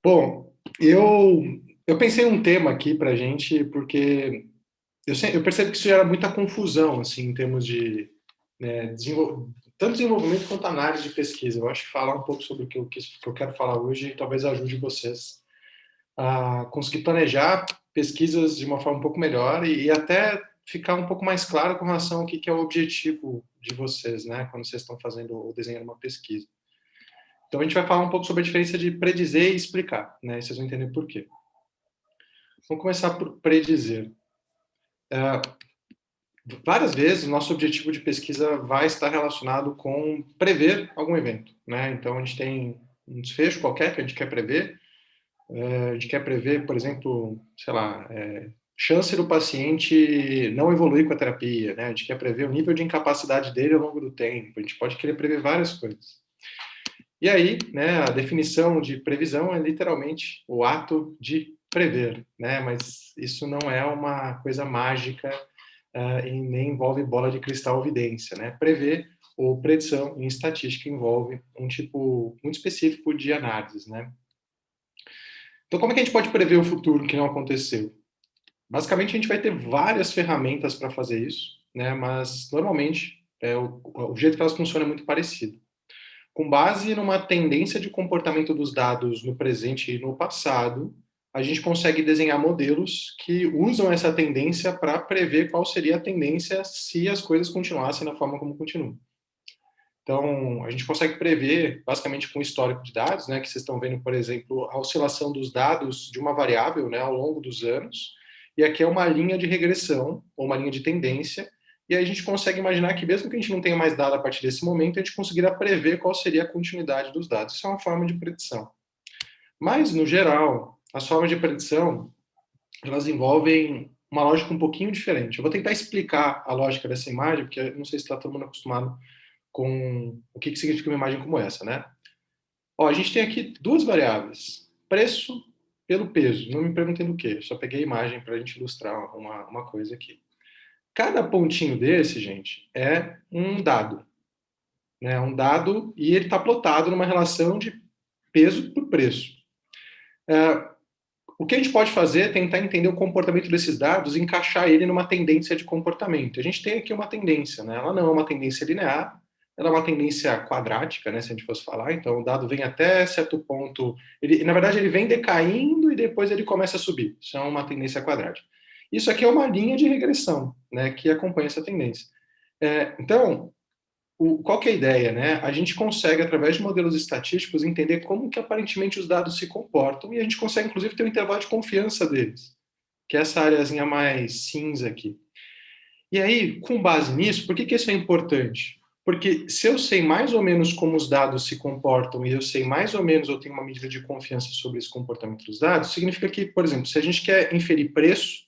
Bom, eu pensei num tema aqui para a gente, porque eu percebo que isso gera muita confusão, assim, em termos de né, tanto desenvolvimento quanto análise de pesquisa. Eu acho que falar um pouco sobre o que eu quero falar hoje talvez ajude vocês a conseguir planejar pesquisas de uma forma um pouco melhor e até ficar um pouco mais claro com relação ao que é o objetivo de vocês, né, quando vocês estão fazendo ou desenhando uma pesquisa. Então a gente vai falar um pouco sobre a diferença de predizer e explicar, né, e vocês vão entender por quê. Vamos começar por predizer. Várias vezes, o nosso objetivo de pesquisa vai estar relacionado com prever algum evento, né? Então, a gente tem um desfecho qualquer que a gente quer prever. A gente quer prever, por exemplo, sei lá, chance do paciente não evoluir com a terapia, né? A gente quer prever o nível de incapacidade dele ao longo do tempo. A gente pode querer prever várias coisas. E aí, né, a definição de previsão é literalmente o ato de prever, né? Mas isso não é uma coisa mágica e nem envolve bola de cristal ou evidência, né? Prever ou predição em estatística envolve um tipo muito específico de análise, né? Então, como é que a gente pode prever o futuro que não aconteceu? Basicamente, a gente vai ter várias ferramentas para fazer isso, né? Mas normalmente o jeito que elas funcionam é muito parecido. Com base numa tendência de comportamento dos dados no presente e no passado, a gente consegue desenhar modelos que usam essa tendência para prever qual seria a tendência se as coisas continuassem da forma como continuam. Então, a gente consegue prever, basicamente com o histórico de dados, né, que vocês estão vendo, por exemplo, a oscilação dos dados de uma variável, né, ao longo dos anos, e aqui é uma linha de regressão, ou uma linha de tendência, e aí a gente consegue imaginar que mesmo que a gente não tenha mais dado a partir desse momento, a gente conseguirá prever qual seria a continuidade dos dados. Isso é uma forma de predição. Mas, no geral, as formas de predição, elas envolvem uma lógica um pouquinho diferente. Eu vou tentar explicar a lógica dessa imagem, porque eu não sei se está todo mundo acostumado com o que significa uma imagem como essa, né? Ó, a gente tem aqui duas variáveis, preço pelo peso. Não me perguntem do que, só peguei a imagem para a gente ilustrar uma coisa aqui. Cada pontinho desse, gente, é um dado, né? Um dado e ele está plotado numa relação de peso por preço. É, o que a gente pode fazer é tentar entender o comportamento desses dados e encaixar ele numa tendência de comportamento. A gente tem aqui uma tendência, né? Ela não é uma tendência linear, ela é uma tendência quadrática, né? Se a gente fosse falar. Então, o dado vem até certo ponto, na verdade, ele vem decaindo e depois ele começa a subir. Isso é uma tendência quadrática. Isso aqui é uma linha de regressão, né? Que acompanha essa tendência. Então, qual que é a ideia, né? A gente consegue, através de modelos estatísticos, entender como que aparentemente os dados se comportam e a gente consegue, inclusive, ter um intervalo de confiança deles, que é essa areazinha mais cinza aqui. E aí, com base nisso, por que isso é importante? Porque se eu sei mais ou menos como os dados se comportam e eu sei mais ou menos, eu tenho uma medida de confiança sobre esse comportamento dos dados, significa que, por exemplo, se a gente quer inferir preço,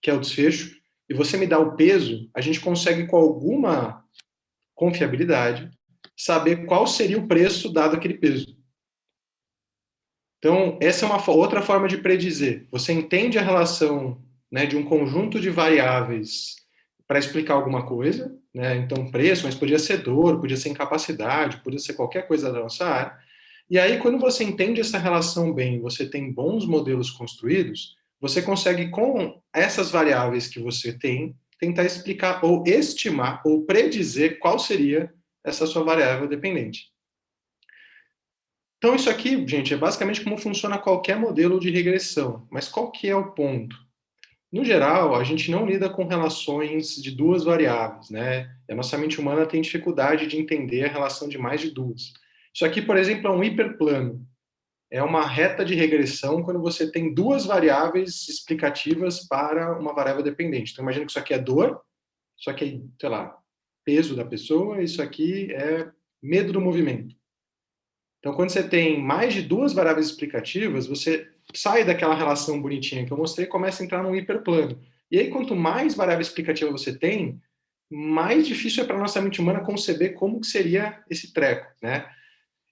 que é o desfecho, e você me dá o peso, a gente consegue, com alguma confiabilidade, saber qual seria o preço dado aquele peso. Então, essa é uma outra forma de predizer. Você entende a relação, né, de um conjunto de variáveis para explicar alguma coisa, né? Então, preço, mas podia ser dor, podia ser incapacidade, podia ser qualquer coisa da nossa área. E aí, quando você entende essa relação bem, você tem bons modelos construídos, você consegue, com essas variáveis que você tem, tentar explicar ou estimar ou predizer qual seria essa sua variável dependente. Então, isso aqui, gente, é basicamente como funciona qualquer modelo de regressão. Mas qual que é o ponto? No geral, a gente não lida com relações de duas variáveis, né? A nossa mente humana tem dificuldade de entender a relação de mais de duas. Isso aqui, por exemplo, é um hiperplano. É uma reta de regressão quando você tem duas variáveis explicativas para uma variável dependente. Então, imagina que isso aqui é dor, isso aqui é, sei lá, peso da pessoa, isso aqui é medo do movimento. Então, quando você tem mais de duas variáveis explicativas, você sai daquela relação bonitinha que eu mostrei e começa a entrar num hiperplano. E aí, quanto mais variável explicativa você tem, mais difícil é para a nossa mente humana conceber como que seria esse treco, né?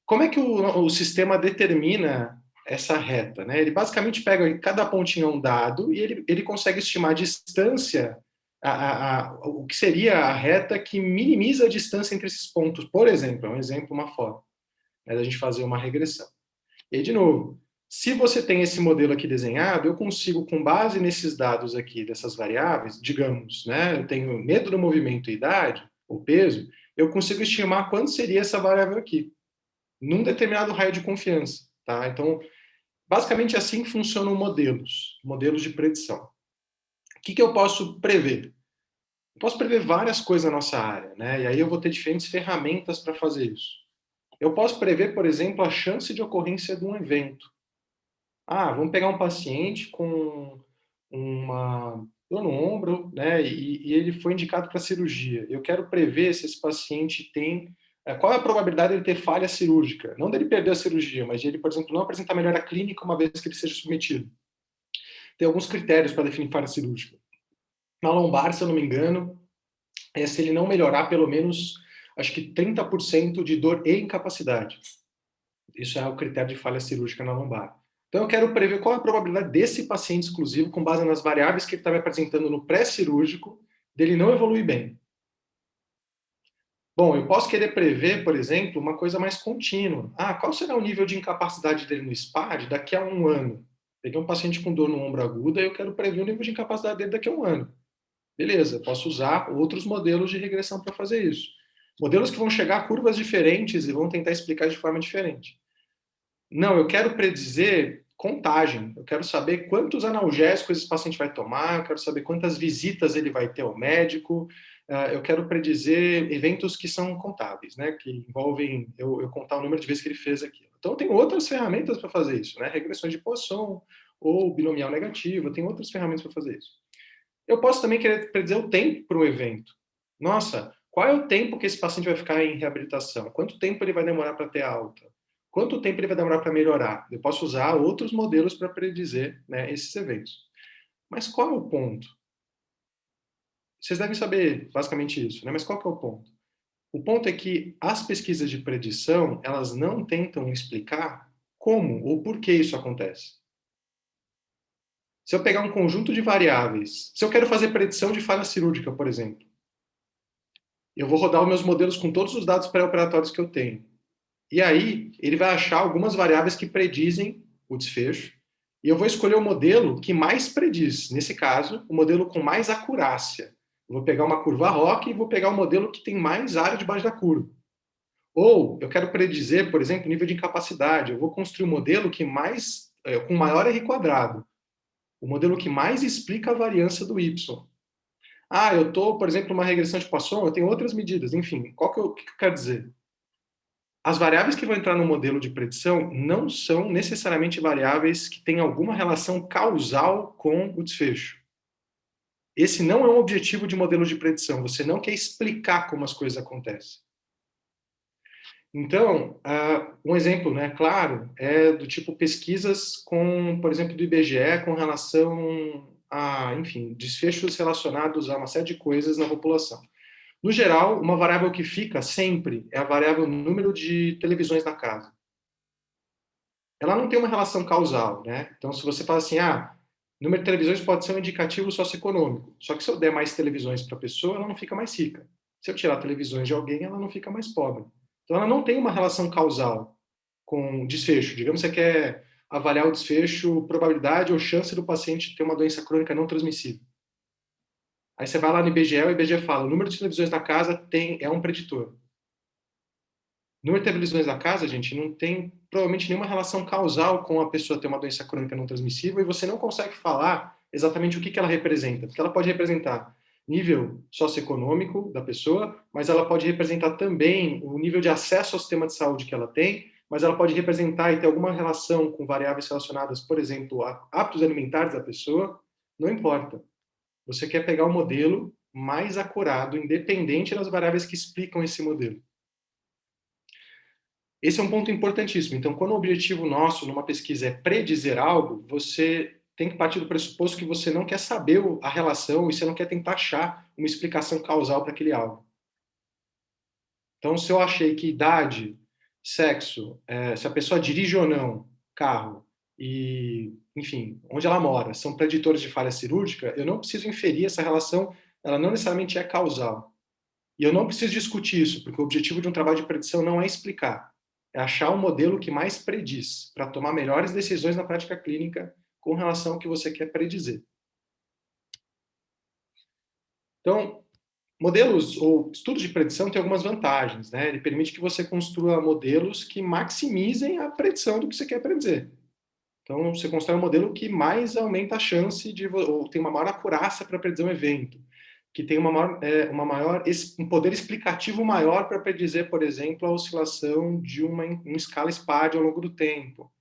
Como é que o sistema determina essa reta, né? Ele basicamente pega cada pontinho é um dado e ele consegue estimar a distância, o que seria a reta que minimiza a distância entre esses pontos. Por exemplo, é um exemplo, uma forma, né, da gente fazer uma regressão. E aí, de novo, Se você tem esse modelo aqui desenhado, eu consigo, com base nesses dados aqui, dessas variáveis, digamos, né, eu tenho medo do movimento e idade, ou peso, eu consigo estimar quanto seria essa variável aqui, num determinado raio de confiança, tá? Então, basicamente assim funcionam modelos de predição. O que eu posso prever? Eu posso prever várias coisas na nossa área, né? E aí eu vou ter diferentes ferramentas para fazer isso. Eu posso prever, por exemplo, a chance de ocorrência de um evento. Ah, vamos pegar um paciente com uma dor no ombro, né? E ele foi indicado para cirurgia. Eu quero prever se esse paciente tem. Qual é a probabilidade de ele ter falha cirúrgica? Não dele perder a cirurgia, mas de ele, por exemplo, não apresentar melhora clínica uma vez que ele seja submetido. Tem alguns critérios para definir falha cirúrgica. Na lombar, se eu não me engano, é se ele não melhorar pelo menos, acho que 30% de dor e incapacidade. Isso é o critério de falha cirúrgica na lombar. Então eu quero prever qual é a probabilidade desse paciente exclusivo, com base nas variáveis que ele está me apresentando no pré-cirúrgico, dele não evoluir bem. Bom, eu posso querer prever, por exemplo, uma coisa mais contínua. Ah, qual será o nível de incapacidade dele no SPAD daqui a um ano? Peguei um paciente com dor no ombro aguda e eu quero prever o nível de incapacidade dele daqui a um ano. Beleza, posso usar outros modelos de regressão para fazer isso. Modelos que vão chegar a curvas diferentes e vão tentar explicar de forma diferente. Não, eu quero predizer contagem. Eu quero saber quantos analgésicos esse paciente vai tomar, eu quero saber quantas visitas ele vai ter ao médico, eu quero predizer eventos que são contáveis, né, que envolvem eu contar o número de vezes que ele fez aquilo. Então, tem outras ferramentas para fazer isso, né, regressões de Poisson ou binomial negativo, tem outras ferramentas para fazer isso. Eu posso também querer predizer o tempo para o evento. Nossa, qual é o tempo que esse paciente vai ficar em reabilitação? Quanto tempo ele vai demorar para ter alta? Quanto tempo ele vai demorar para melhorar? Eu posso usar outros modelos para predizer, né, esses eventos. Mas qual é o ponto? Vocês devem saber basicamente isso, né? Mas qual que é o ponto? O ponto é que as pesquisas de predição, elas não tentam explicar como ou por que isso acontece. Se eu pegar um conjunto de variáveis, se eu quero fazer predição de falha cirúrgica, por exemplo, eu vou rodar os meus modelos com todos os dados pré-operatórios que eu tenho. E aí, ele vai achar algumas variáveis que predizem o desfecho, e eu vou escolher o modelo que mais prediz. Nesse caso, o modelo com mais acurácia. Eu vou pegar uma curva ROC e vou pegar o modelo que tem mais área debaixo da curva. Ou eu quero predizer, por exemplo, o nível de incapacidade. Eu vou construir um modelo que mais, com maior R quadrado. O modelo que mais explica a variância do Y. Ah, eu estou, por exemplo, numa regressão de Poisson, eu tenho outras medidas. Enfim, o que eu quero dizer? As variáveis que vão entrar no modelo de predição não são necessariamente variáveis que têm alguma relação causal com o desfecho. Esse não é um objetivo de modelo de predição. Você não quer explicar como as coisas acontecem. Então, um exemplo, né, claro, é do tipo pesquisas com, por exemplo, do IBGE com relação a, enfim, desfechos relacionados a uma série de coisas na população. No geral, uma variável que fica sempre é a variável número de televisões na casa. Ela não tem uma relação causal, né? Então, se você fala assim, número de televisões pode ser um indicativo socioeconômico. Só que se eu der mais televisões para a pessoa, ela não fica mais rica. Se eu tirar televisões de alguém, ela não fica mais pobre. Então, ela não tem uma relação causal com desfecho. Digamos que você quer avaliar o desfecho, probabilidade ou chance do paciente ter uma doença crônica não transmissível. Aí você vai lá no IBGE, o IBGE fala, o número de televisões na casa é um preditor. O número de televisões na casa, gente, não tem provavelmente nenhuma relação causal com a pessoa ter uma doença crônica não transmissível e você não consegue falar exatamente o que ela representa. Porque ela pode representar nível socioeconômico da pessoa, mas ela pode representar também o nível de acesso ao sistema de saúde que ela tem, mas ela pode representar e ter alguma relação com variáveis relacionadas, por exemplo, a hábitos alimentares da pessoa, não importa. Você quer pegar o modelo mais acurado, independente das variáveis que explicam esse modelo. Esse é um ponto importantíssimo. Então, quando o objetivo nosso numa pesquisa é predizer algo, você tem que partir do pressuposto que você não quer saber a relação e você não quer tentar achar uma explicação causal para aquele algo. Então, se eu achei que idade, sexo, se a pessoa dirige ou não carro e, enfim, onde ela mora, são preditores de falha cirúrgica, eu não preciso inferir essa relação, ela não necessariamente é causal. E eu não preciso discutir isso, porque o objetivo de um trabalho de predição não é explicar. é achar um modelo que mais prediz, para tomar melhores decisões na prática clínica com relação ao que você quer predizer. Então, modelos ou estudos de predição têm algumas vantagens, né? Ele permite que você construa modelos que maximizem a predição do que você quer predizer. Então, você constrói um modelo que mais aumenta a chance de, ou tem uma maior acurácia para predizer um evento, que tem um poder explicativo maior para predizer, por exemplo, a oscilação de uma escala SPAD ao longo do tempo.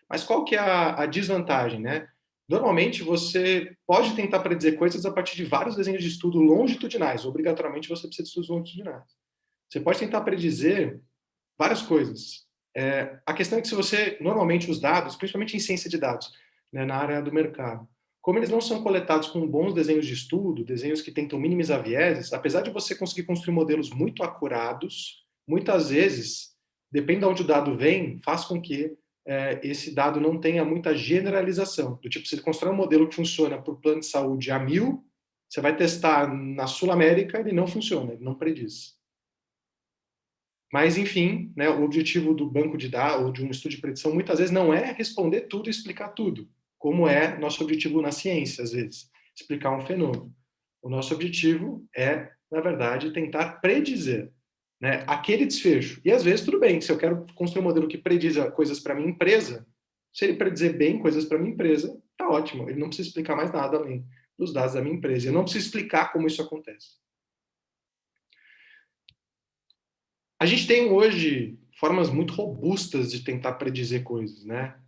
Mas qual que é a desvantagem, né? Normalmente você pode tentar predizer coisas a partir de vários desenhos de estudo longitudinais. Obrigatoriamente você precisa de estudos longitudinais. Você pode tentar predizer várias coisas. A questão é que se você, normalmente os dados, principalmente em ciência de dados, né, na área do mercado, como eles não são coletados com bons desenhos de estudo, desenhos que tentam minimizar vieses, apesar de você conseguir construir modelos muito acurados, muitas vezes, depende de onde o dado vem, faz com que esse dado não tenha muita generalização. Do tipo, se ele constrói um modelo que funciona para o plano de saúde a 1000, você vai testar na Sul-América, ele não funciona, ele não prediz. Mas, enfim, né, o objetivo do banco de dados ou de um estudo de predição muitas vezes não é responder tudo e explicar tudo, como é nosso objetivo na ciência, às vezes, explicar um fenômeno. O nosso objetivo é, na verdade, tentar predizer, né, aquele desfecho. E, às vezes, tudo bem, se eu quero construir um modelo que prediza coisas para minha empresa, se ele predizer bem coisas para minha empresa, tá ótimo. Ele não precisa explicar mais nada além dos dados da minha empresa. Eu não preciso explicar como isso acontece. A gente tem hoje formas muito robustas de tentar predizer coisas, né?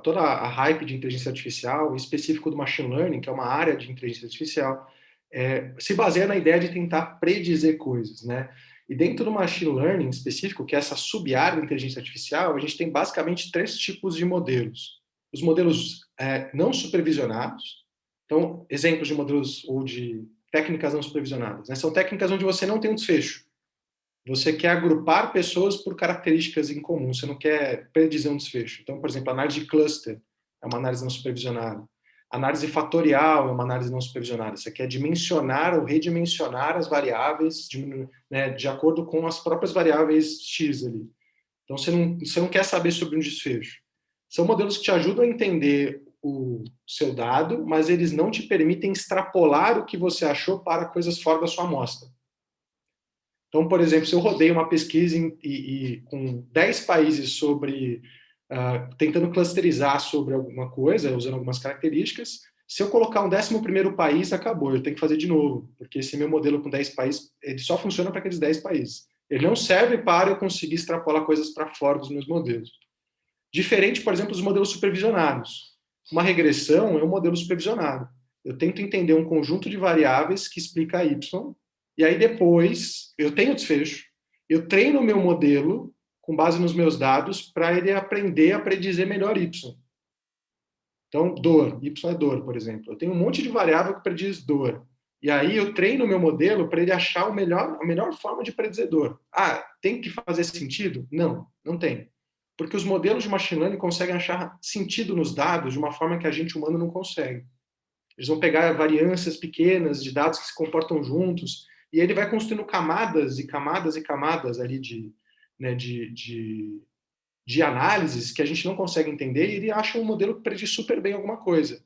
Toda a hype de inteligência artificial, em específico do machine learning, que é uma área de inteligência artificial, se baseia na ideia de tentar predizer coisas, né? E dentro do machine learning específico, que é essa sub-área da inteligência artificial, a gente tem basicamente 3 tipos de modelos. Os modelos não supervisionados, então, exemplos de modelos ou de técnicas não supervisionadas, né? São técnicas onde você não tem um desfecho. Você quer agrupar pessoas por características em comum, você não quer predizer um desfecho. Então, por exemplo, análise de cluster é uma análise não supervisionada. Análise fatorial é uma análise não supervisionada. Você quer dimensionar ou redimensionar as variáveis de acordo com as próprias variáveis X ali. Então, você não quer saber sobre um desfecho. São modelos que te ajudam a entender o seu dado, mas eles não te permitem extrapolar o que você achou para coisas fora da sua amostra. Então, por exemplo, se eu rodei uma pesquisa com 10 países sobre tentando clusterizar sobre alguma coisa, usando algumas características, se eu colocar um 11º país, acabou, eu tenho que fazer de novo, porque esse meu modelo com 10 países, ele só funciona para aqueles 10 países. Ele não serve para eu conseguir extrapolar coisas para fora dos meus modelos. Diferente, por exemplo, dos modelos supervisionados. Uma regressão é um modelo supervisionado. Eu tento entender um conjunto de variáveis que explica Y, e aí depois eu tenho o desfecho, eu treino o meu modelo com base nos meus dados para ele aprender a predizer melhor Y. Então, dor, Y é dor, por exemplo. Eu tenho um monte de variável que prediz dor. E aí eu treino o meu modelo para ele achar a melhor forma de predizer dor. Tem que fazer sentido? Não, não tem. Porque os modelos de machine learning conseguem achar sentido nos dados de uma forma que a gente humano não consegue. Eles vão pegar variâncias pequenas de dados que se comportam juntos, e ele vai construindo camadas e camadas e camadas ali de análises que a gente não consegue entender, e ele acha um modelo que prediz super bem alguma coisa.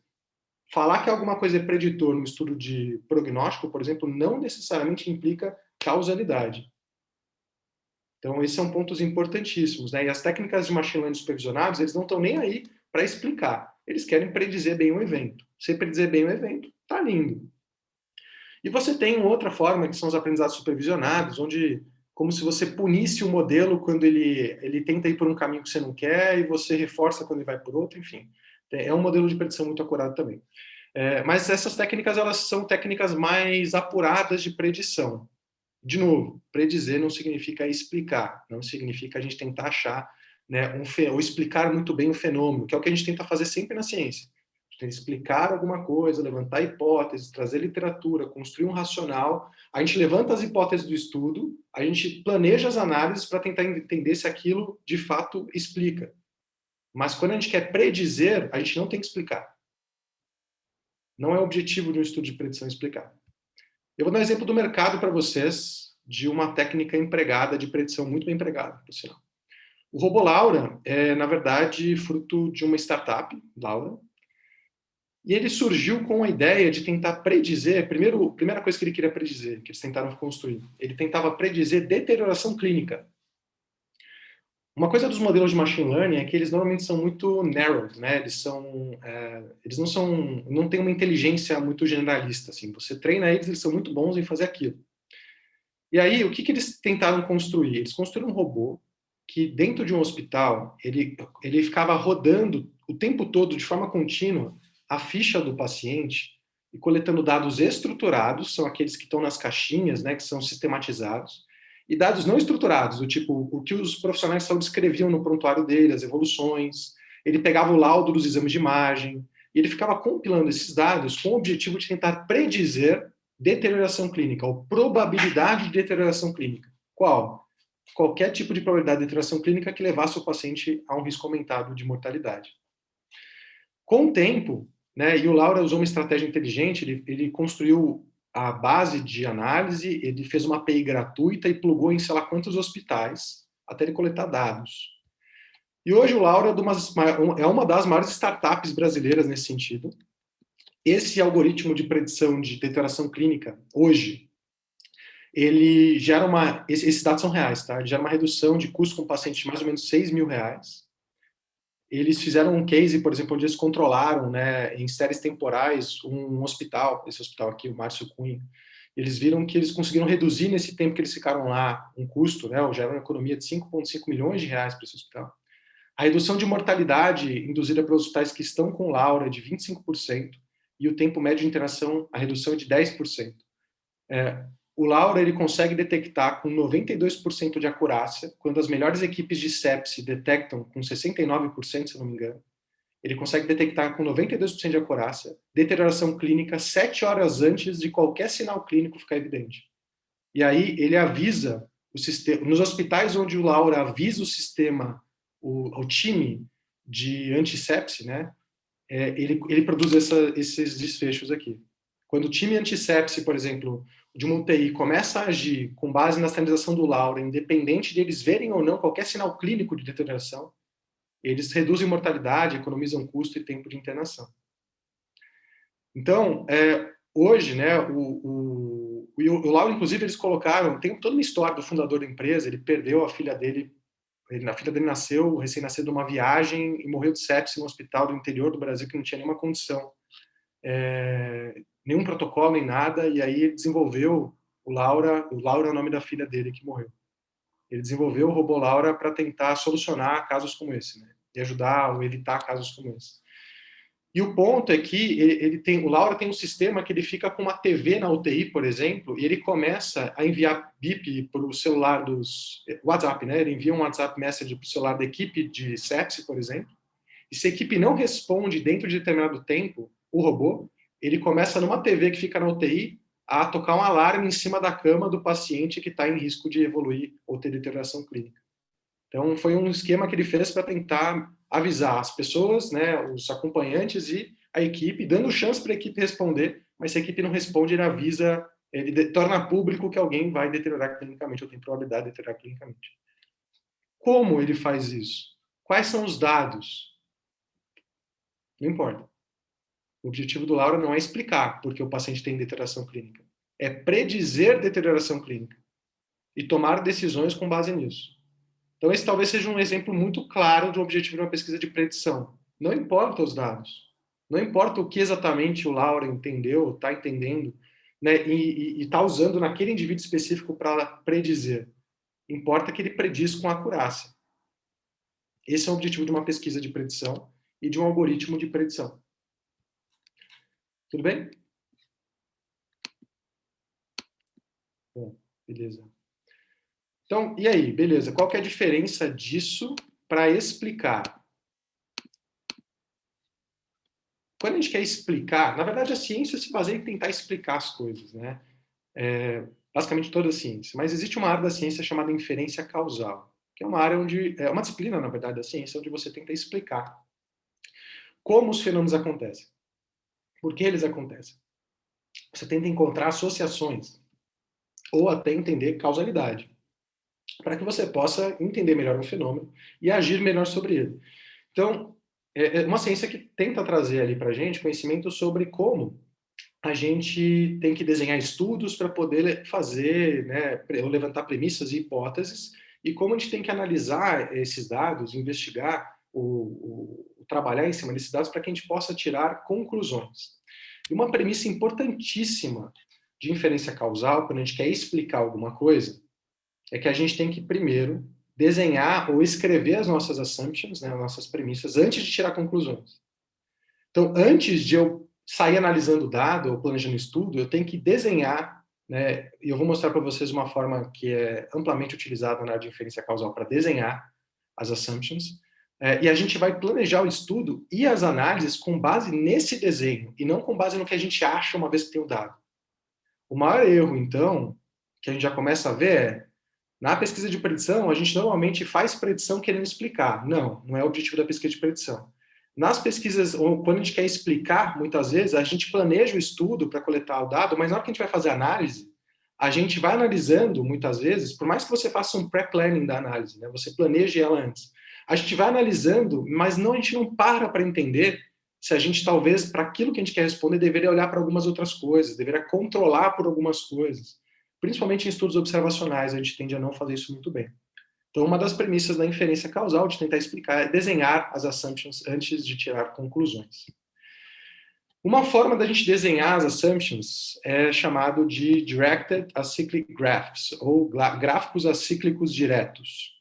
Falar que alguma coisa é preditor no estudo de prognóstico, por exemplo, não necessariamente implica causalidade. Então, esses são pontos importantíssimos, né? E as técnicas de machine learning supervisionados, eles não estão nem aí para explicar. Eles querem predizer bem o evento. Se predizer bem o evento, tá lindo. E você tem outra forma, que são os aprendizados supervisionados, onde como se você punisse o modelo quando ele tenta ir por um caminho que você não quer e você reforça quando ele vai por outro, enfim. É um modelo de predição muito acurado também. Mas essas técnicas, elas são técnicas mais apuradas de predição. De novo, predizer não significa explicar, não significa a gente tentar achar, né, ou explicar muito bem o fenômeno, que é o que a gente tenta fazer sempre na ciência. A gente tenta explicar alguma coisa, levantar hipóteses, trazer literatura, construir um racional. A gente levanta as hipóteses do estudo, a gente planeja as análises para tentar entender se aquilo de fato explica. Mas quando a gente quer predizer, a gente não tem que explicar. Não é o objetivo de um estudo de predição explicar. Eu vou dar um exemplo do mercado para vocês, de uma técnica empregada de predição, muito bem empregada, por sinal. O robô Laura é, na verdade, fruto de uma startup, Laura, e ele surgiu com a ideia de tentar predizer, primeira coisa que ele queria predizer, que eles tentaram construir, ele tentava predizer deterioração clínica. Uma coisa dos modelos de machine learning é que eles normalmente são muito narrow, né? Eles não têm uma inteligência muito generalista, assim. Você treina eles são muito bons em fazer aquilo. E aí, o que eles tentaram construir? Eles construíram um robô que, dentro de um hospital, ele ficava rodando o tempo todo, de forma contínua, a ficha do paciente e coletando dados estruturados, são aqueles que estão nas caixinhas, né, que são sistematizados, e dados não estruturados, do tipo, o que os profissionais de saúde escreviam no prontuário dele, as evoluções, ele pegava o laudo dos exames de imagem, e ele ficava compilando esses dados com o objetivo de tentar predizer deterioração clínica, ou probabilidade de deterioração clínica. Qual? Qualquer tipo de probabilidade de deterioração clínica que levasse o paciente a um risco aumentado de mortalidade. Com o tempo, né, e o Laura usou uma estratégia inteligente, ele construiu a base de análise, ele fez uma API gratuita e plugou em sei lá quantos hospitais, até ele coletar dados. E hoje o Laura é uma das maiores startups brasileiras nesse sentido. Esse algoritmo de predição de deterioração clínica, hoje, ele gera esses dados são reais, tá? Ele gera uma redução de custo com o paciente de mais ou menos R$6.000. Eles fizeram um case, por exemplo, onde eles controlaram, né, em séries temporais, um hospital, esse hospital aqui, o Márcio Cunha. Eles viram que eles conseguiram reduzir nesse tempo que eles ficaram lá um custo, né, geraram uma economia de R$5,5 milhões para esse hospital. A redução de mortalidade induzida pelos hospitais que estão com Laura é de 25%, e o tempo médio de internação, a redução é de 10%. O Laura ele consegue detectar com 92% de acurácia, quando as melhores equipes de sepsi detectam com 69%, se não me engano. Ele consegue detectar com 92% de acurácia deterioração clínica 7 horas antes de qualquer sinal clínico ficar evidente. E aí ele avisa o sistema, nos hospitais onde o Laura avisa o sistema, o time de antissepse, né? Ele produz esses desfechos aqui. Quando o time antissepse, por exemplo, de uma UTI começa a agir com base na sinalização do Laura, independente de eles verem ou não qualquer sinal clínico de deterioração, eles reduzem mortalidade, economizam custo e tempo de internação. Então, hoje, né, o Laura, inclusive, eles colocaram, tem toda uma história do fundador da empresa, ele perdeu a filha dele, a filha dele nasceu, recém-nasceu de uma viagem e morreu de sepse no hospital do interior do Brasil que não tinha nenhuma condição. Nenhum protocolo, nem nada, e aí ele desenvolveu o Laura é o nome da filha dele que morreu. Ele desenvolveu o robô Laura para tentar solucionar casos como esse, né? E ajudar ou evitar casos como esse. E o ponto é que o Laura tem um sistema que ele fica com uma TV na UTI, por exemplo, e ele começa a enviar bip para o celular dos WhatsApp, né? Ele envia um WhatsApp message para o celular da equipe de sepsi, por exemplo, e se a equipe não responde dentro de determinado tempo, o robô, ele começa numa TV que fica na UTI a tocar um alarme em cima da cama do paciente que está em risco de evoluir ou ter deterioração clínica. Então, foi um esquema que ele fez para tentar avisar as pessoas, né, os acompanhantes e a equipe, dando chance para a equipe responder, mas se a equipe não responde, ele avisa, ele torna público que alguém vai deteriorar clinicamente, ou tem probabilidade de deteriorar clinicamente. Como ele faz isso? Quais são os dados? Não importa. O objetivo do Laura não é explicar porque o paciente tem deterioração clínica. É predizer deterioração clínica e tomar decisões com base nisso. Então, esse talvez seja um exemplo muito claro de um objetivo de uma pesquisa de predição. Não importa os dados. Não importa o que exatamente o Laura entendeu, está entendendo, né, e está usando naquele indivíduo específico para predizer. Importa que ele prediz com acurácia. Esse é o objetivo de uma pesquisa de predição e de um algoritmo de predição. Tudo bem? Bom, beleza. Então, e aí, beleza? Qual que é a diferença disso para explicar? Quando a gente quer explicar, na verdade a ciência se baseia em tentar explicar as coisas, né? Basicamente toda a ciência. Mas existe uma área da ciência chamada inferência causal, que é uma área onde, é uma disciplina, na verdade, da ciência, onde você tenta explicar como os fenômenos acontecem. Por que eles acontecem? Você tenta encontrar associações ou até entender causalidade, para que você possa entender melhor um fenômeno e agir melhor sobre ele. Então, é uma ciência que tenta trazer ali para a gente conhecimento sobre como a gente tem que desenhar estudos para poder fazer, né, levantar premissas e hipóteses, e como a gente tem que analisar esses dados, investigar, trabalhar em cima desses dados para que a gente possa tirar conclusões. E uma premissa importantíssima de inferência causal, quando a gente quer explicar alguma coisa, é que a gente tem que primeiro desenhar ou escrever as nossas assumptions, né, as nossas premissas, antes de tirar conclusões. Então, antes de eu sair analisando o dado ou planejando estudo, eu tenho que desenhar, né, e eu vou mostrar para vocês uma forma que é amplamente utilizada na área de inferência causal para desenhar as assumptions, e a gente vai planejar o estudo e as análises com base nesse desenho, e não com base no que a gente acha uma vez que tem o dado. O maior erro, então, que a gente já começa a ver é, na pesquisa de predição, a gente normalmente faz predição querendo explicar. Não, não é o objetivo da pesquisa de predição. Nas pesquisas, ou quando a gente quer explicar, muitas vezes, a gente planeja o estudo para coletar o dado, mas na hora que a gente vai fazer a análise, a gente vai analisando, muitas vezes, por mais que você faça um pré-planning da análise, né, você planeje ela antes, a gente vai analisando, mas não, a gente não para entender se a gente, talvez, para aquilo que a gente quer responder, deveria olhar para algumas outras coisas, deveria controlar por algumas coisas. Principalmente em estudos observacionais, a gente tende a não fazer isso muito bem. Então, uma das premissas da inferência causal, de tentar explicar, é desenhar as assumptions antes de tirar conclusões. Uma forma da gente desenhar as assumptions é chamado de Directed Acyclic Graphs, ou gráficos acíclicos diretos.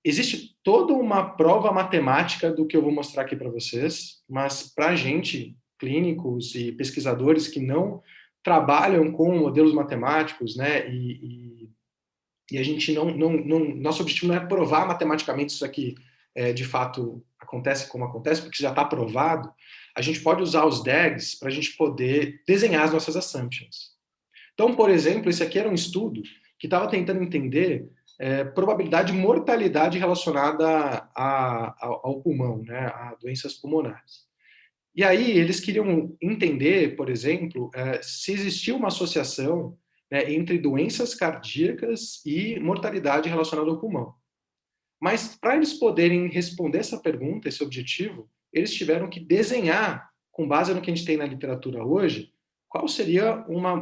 Existe toda uma prova matemática do que eu vou mostrar aqui para vocês, mas para a gente, clínicos e pesquisadores que não trabalham com modelos matemáticos, né, e a gente nosso objetivo não é provar matematicamente isso aqui de fato acontece como acontece, porque já está provado, a gente pode usar os DAGs para a gente poder desenhar as nossas assumptions. Então, por exemplo, esse aqui era um estudo que estava tentando entender probabilidade de mortalidade relacionada ao pulmão, né, a doenças pulmonares. E aí eles queriam entender, por exemplo, se existia uma associação, né, entre doenças cardíacas e mortalidade relacionada ao pulmão. Mas para eles poderem responder essa pergunta, esse objetivo, eles tiveram que desenhar, com base no que a gente tem na literatura hoje, qual seria uma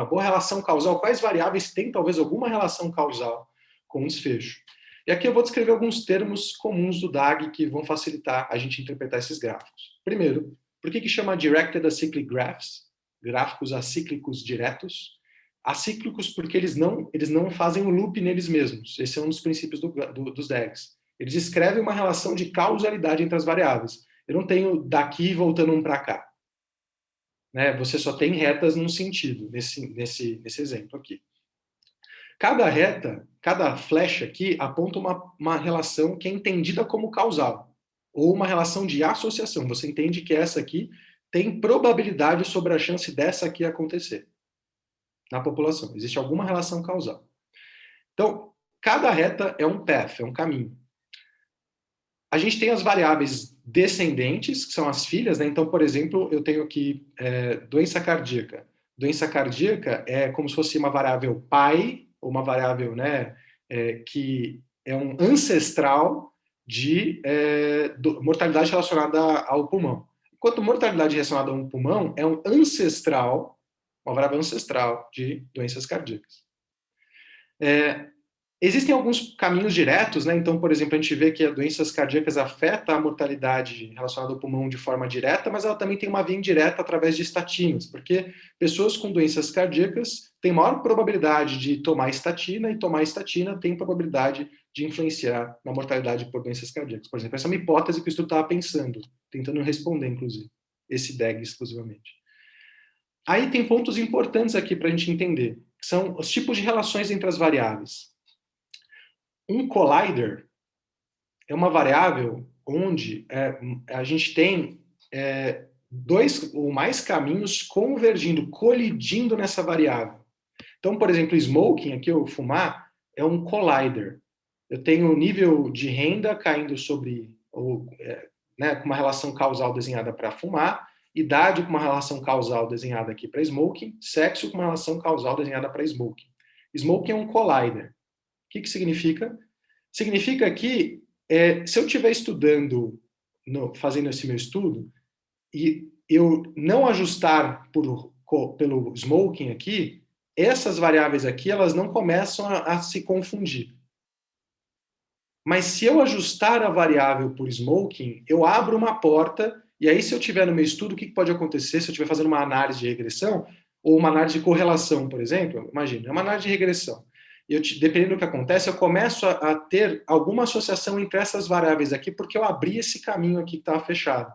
boa relação causal, quais variáveis têm talvez alguma relação causal com o desfecho. E aqui eu vou descrever alguns termos comuns do DAG que vão facilitar a gente interpretar esses gráficos. Primeiro, por que chama Directed Acyclic Graphs? Gráficos acíclicos diretos. Acíclicos porque eles não fazem o loop neles mesmos. Esse é um dos princípios dos DAGs. Eles escrevem uma relação de causalidade entre as variáveis. Eu não tenho daqui voltando um para cá. Né? Você só tem retas num sentido, nesse exemplo aqui. Cada reta, cada flecha aqui aponta uma relação que é entendida como causal, ou uma relação de associação. Você entende que essa aqui tem probabilidade sobre a chance dessa aqui acontecer na população. Existe alguma relação causal. Então, cada reta é um path, é um caminho. A gente tem as variáveis descendentes, que são as filhas, né? Então, por exemplo, eu tenho aqui doença cardíaca. Doença cardíaca é como se fosse uma variável pai, ou uma variável, né, que é um ancestral de mortalidade relacionada ao pulmão. Enquanto mortalidade relacionada a um pulmão é um ancestral, uma variável ancestral de doenças cardíacas. Existem alguns caminhos diretos, né? Então, por exemplo, a gente vê que as doenças cardíacas afetam a mortalidade relacionada ao pulmão de forma direta, mas ela também tem uma via indireta através de estatinas, porque pessoas com doenças cardíacas têm maior probabilidade de tomar estatina, e tomar estatina tem probabilidade de influenciar na mortalidade por doenças cardíacas. Por exemplo, essa é uma hipótese que o estudo estava pensando, tentando responder, inclusive, esse DAG exclusivamente. Aí tem pontos importantes aqui para a gente entender, que são os tipos de relações entre as variáveis. Um collider é uma variável onde a gente tem dois ou mais caminhos convergindo, colidindo nessa variável. Então, por exemplo, smoking, aqui o fumar, é um collider. Eu tenho o nível de renda caindo sobre, com uma relação causal desenhada para fumar, idade com uma relação causal desenhada aqui para smoking, sexo com uma relação causal desenhada para smoking. Smoking é um collider. O que significa? Significa que se eu estiver estudando, fazendo esse meu estudo, e eu não ajustar pelo smoking aqui, essas variáveis aqui, elas não começam a se confundir. Mas se eu ajustar a variável por smoking, eu abro uma porta, e aí se eu tiver no meu estudo, o que pode acontecer se eu estiver fazendo uma análise de regressão, ou uma análise de correlação, por exemplo? Imagina, é uma análise de regressão. Dependendo do que acontece, eu começo a ter alguma associação entre essas variáveis aqui, porque eu abri esse caminho aqui que estava fechado.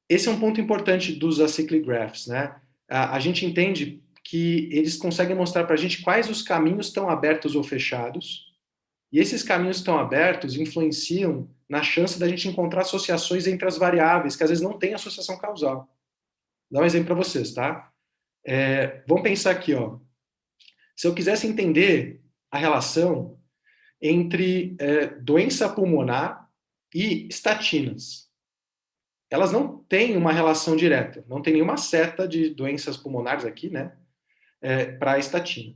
Esse é um ponto importante dos acyclic graphs, né? A gente entende que eles conseguem mostrar para a gente quais os caminhos estão abertos ou fechados, e esses caminhos estão abertos influenciam na chance da gente encontrar associações entre as variáveis, que às vezes não tem associação causal. Vou dar um exemplo para vocês, tá? Vamos pensar aqui, ó. Se eu quisesse entender a relação entre doença pulmonar e estatinas, elas não têm uma relação direta, não tem nenhuma seta de doenças pulmonares aqui, né, para a estatina.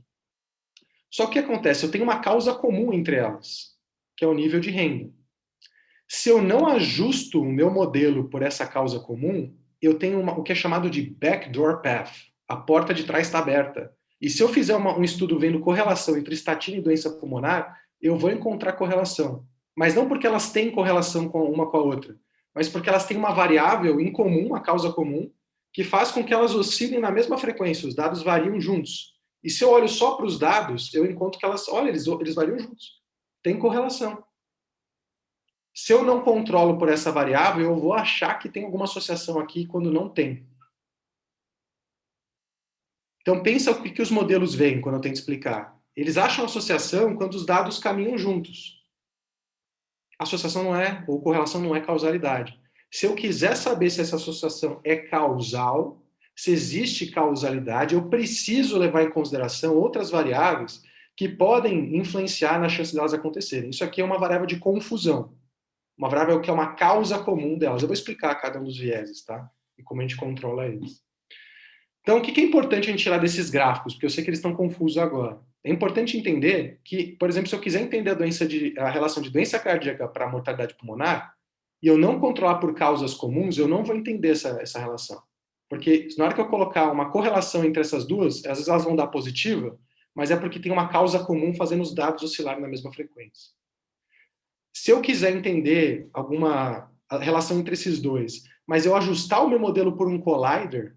Só que o que acontece? Eu tenho uma causa comum entre elas, que é o nível de renda. Se eu não ajusto o meu modelo por essa causa comum, eu tenho o que é chamado de backdoor path. A porta de trás está aberta. E se eu fizer um estudo vendo correlação entre estatina e doença pulmonar, eu vou encontrar correlação. Mas não porque elas têm correlação uma com a outra, mas porque elas têm uma variável em comum, uma causa comum, que faz com que elas oscilem na mesma frequência. Os dados variam juntos. E se eu olho só para os dados, eu encontro que eles variam juntos. Tem correlação. Se eu não controlo por essa variável, eu vou achar que tem alguma associação aqui quando não tem. Então pensa o que os modelos veem quando eu tento explicar. Eles acham associação quando os dados caminham juntos. Associação não é, ou correlação não é causalidade. Se eu quiser saber se essa associação é causal, se existe causalidade, eu preciso levar em consideração outras variáveis que podem influenciar na chance delas acontecerem. Isso aqui é uma variável de confusão. Uma variável que é uma causa comum delas. Eu vou explicar cada um dos vieses, tá? E como a gente controla eles. Então, o que é importante a gente tirar desses gráficos? Porque eu sei que eles estão confusos agora. É importante entender que, por exemplo, se eu quiser entender a relação de doença cardíaca para a mortalidade pulmonar, e eu não controlar por causas comuns, eu não vou entender essa relação. Porque na hora que eu colocar uma correlação entre essas duas, às vezes elas vão dar positiva, mas é porque tem uma causa comum fazendo os dados oscilarem na mesma frequência. Se eu quiser entender alguma relação entre esses dois, mas eu ajustar o meu modelo por um collider,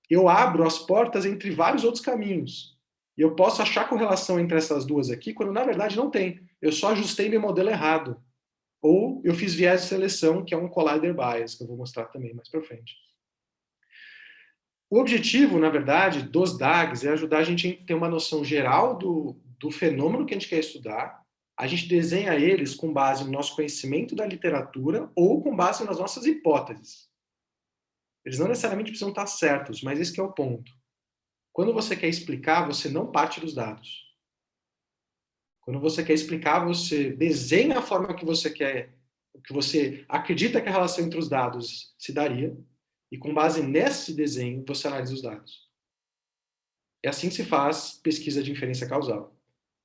eu abro as portas entre vários outros caminhos. E eu posso achar correlação entre essas duas aqui, quando na verdade não tem. Eu só ajustei meu modelo errado. Ou eu fiz viés de seleção, que é um collider bias, que eu vou mostrar também mais para frente. O objetivo, na verdade, dos DAGs é ajudar a gente a ter uma noção geral do fenômeno que a gente quer estudar. A gente desenha eles com base no nosso conhecimento da literatura ou com base nas nossas hipóteses. Eles não necessariamente precisam estar certos, mas esse que é o ponto. Quando você quer explicar, você não parte dos dados. Quando você quer explicar, você desenha a forma que você quer, que você acredita que a relação entre os dados se daria, e com base nesse desenho, você analisa os dados. É assim que se faz pesquisa de inferência causal.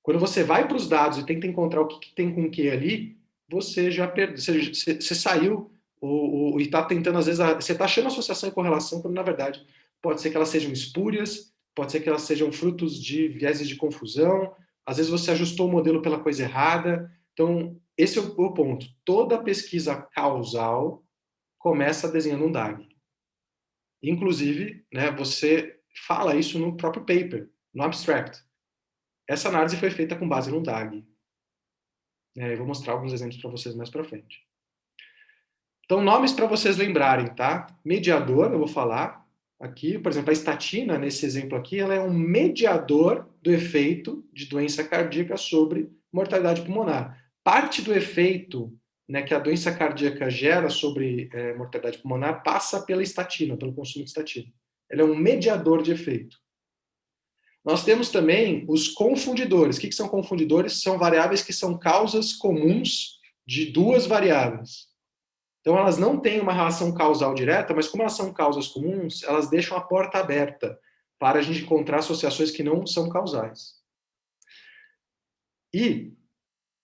Quando você vai para os dados e tenta encontrar o que tem com o que ali, você já perdeu, você saiu e está tentando, às vezes, você está achando associação e correlação, quando na verdade pode ser que elas sejam espúrias, pode ser que elas sejam frutos de vieses de confusão, às vezes você ajustou o modelo pela coisa errada. Então, esse é o ponto. Toda pesquisa causal começa desenhando um DAG. Inclusive, né, você fala isso no próprio paper, no abstract. Essa análise foi feita com base no DAG. Eu vou mostrar alguns exemplos para vocês mais para frente. Então, nomes para vocês lembrarem, tá? Mediador, eu vou falar aqui. Por exemplo, a estatina, nesse exemplo aqui, ela é um mediador do efeito de doença cardíaca sobre mortalidade pulmonar. Parte do efeito, né, que a doença cardíaca gera sobre mortalidade pulmonar passa pela estatina, pelo consumo de estatina. Ela é um mediador de efeito. Nós temos também os confundidores. O que são confundidores? São variáveis que são causas comuns de duas variáveis. Então, elas não têm uma relação causal direta, mas como elas são causas comuns, elas deixam a porta aberta para a gente encontrar associações que não são causais. E,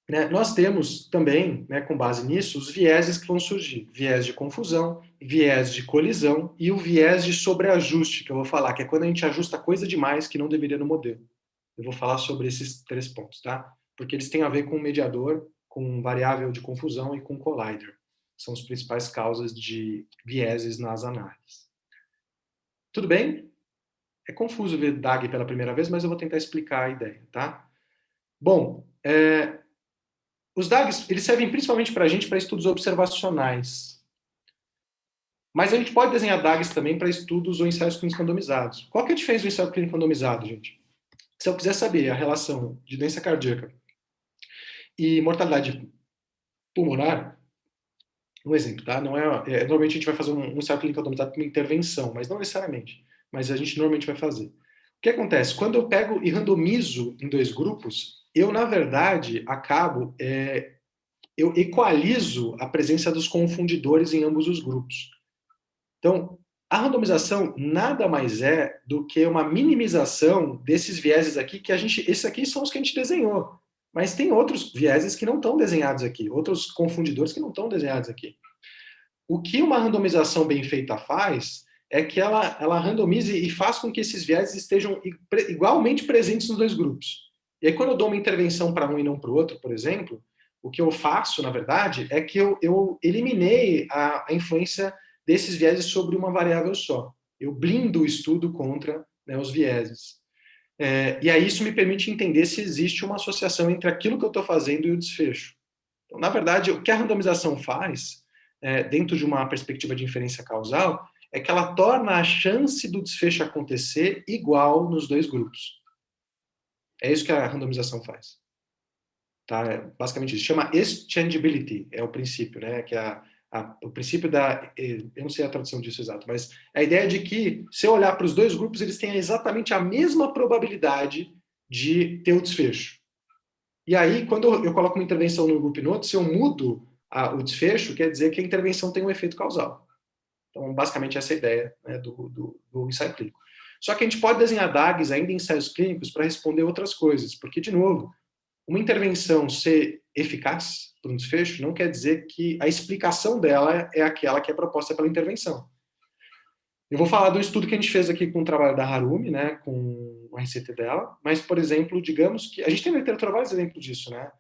né, nós temos também, né, com base nisso, os vieses que vão surgir. Viés de confusão, viés de colisão e o viés de sobreajuste, que eu vou falar, que é quando a gente ajusta coisa demais que não deveria no modelo. Eu vou falar sobre esses 3 pontos, tá? Porque eles têm a ver com o mediador, com variável de confusão e com collider. São as principais causas de vieses nas análises. Tudo bem? É confuso ver DAG pela primeira vez, mas eu vou tentar explicar a ideia, tá? Bom, os DAGs, eles servem principalmente para a gente para estudos observacionais. Mas a gente pode desenhar DAGs também para estudos ou ensaios clínicos randomizados. Qual que é a diferença do ensaio clínico randomizado, gente? Se eu quiser saber a relação de doença cardíaca e mortalidade pulmonar, um exemplo, tá? Não normalmente a gente vai fazer um ensaio clínico randomizado com uma intervenção, mas não necessariamente. Mas a gente normalmente vai fazer. O que acontece? Quando eu pego e randomizo em 2 grupos, eu, na verdade, eu equalizo a presença dos confundidores em ambos os grupos. Então, a randomização nada mais é do que uma minimização desses vieses aqui, esses aqui são os que a gente desenhou. Mas tem outros vieses que não estão desenhados aqui, outros confundidores que não estão desenhados aqui. O que uma randomização bem feita faz é que ela randomize e faz com que esses vieses estejam igualmente presentes nos 2 grupos. E aí, quando eu dou uma intervenção para um e não para o outro, por exemplo, o que eu faço, na verdade, é que eu eliminei a influência desses vieses sobre uma variável só. Eu blindo o estudo contra, né, os vieses. E aí isso me permite entender se existe uma associação entre aquilo que eu estou fazendo e o desfecho. Então, na verdade, o que a randomização faz, dentro de uma perspectiva de inferência causal, é que ela torna a chance do desfecho acontecer igual nos 2 grupos. É isso que a randomização faz. Tá? Basicamente isso. Chama exchangeability, é o princípio, né? Que é o princípio eu não sei a tradução disso exato, mas a ideia de que, se eu olhar para os 2 grupos, eles têm exatamente a mesma probabilidade de ter o desfecho. E aí, quando eu coloco uma intervenção num grupo e no outro, se eu mudo o desfecho, quer dizer que a intervenção tem um efeito causal. Então, basicamente, essa é a ideia, né, do ensaio clínico. Só que a gente pode desenhar DAGs ainda em ensaios clínicos para responder outras coisas, porque, de novo, uma intervenção ser eficaz para um desfecho não quer dizer que a explicação dela é aquela que é proposta pela intervenção. Eu vou falar do estudo que a gente fez aqui com o trabalho da Harumi, né, com a RCT dela, mas, por exemplo, digamos que... A gente tem na literatura vários exemplos disso, né?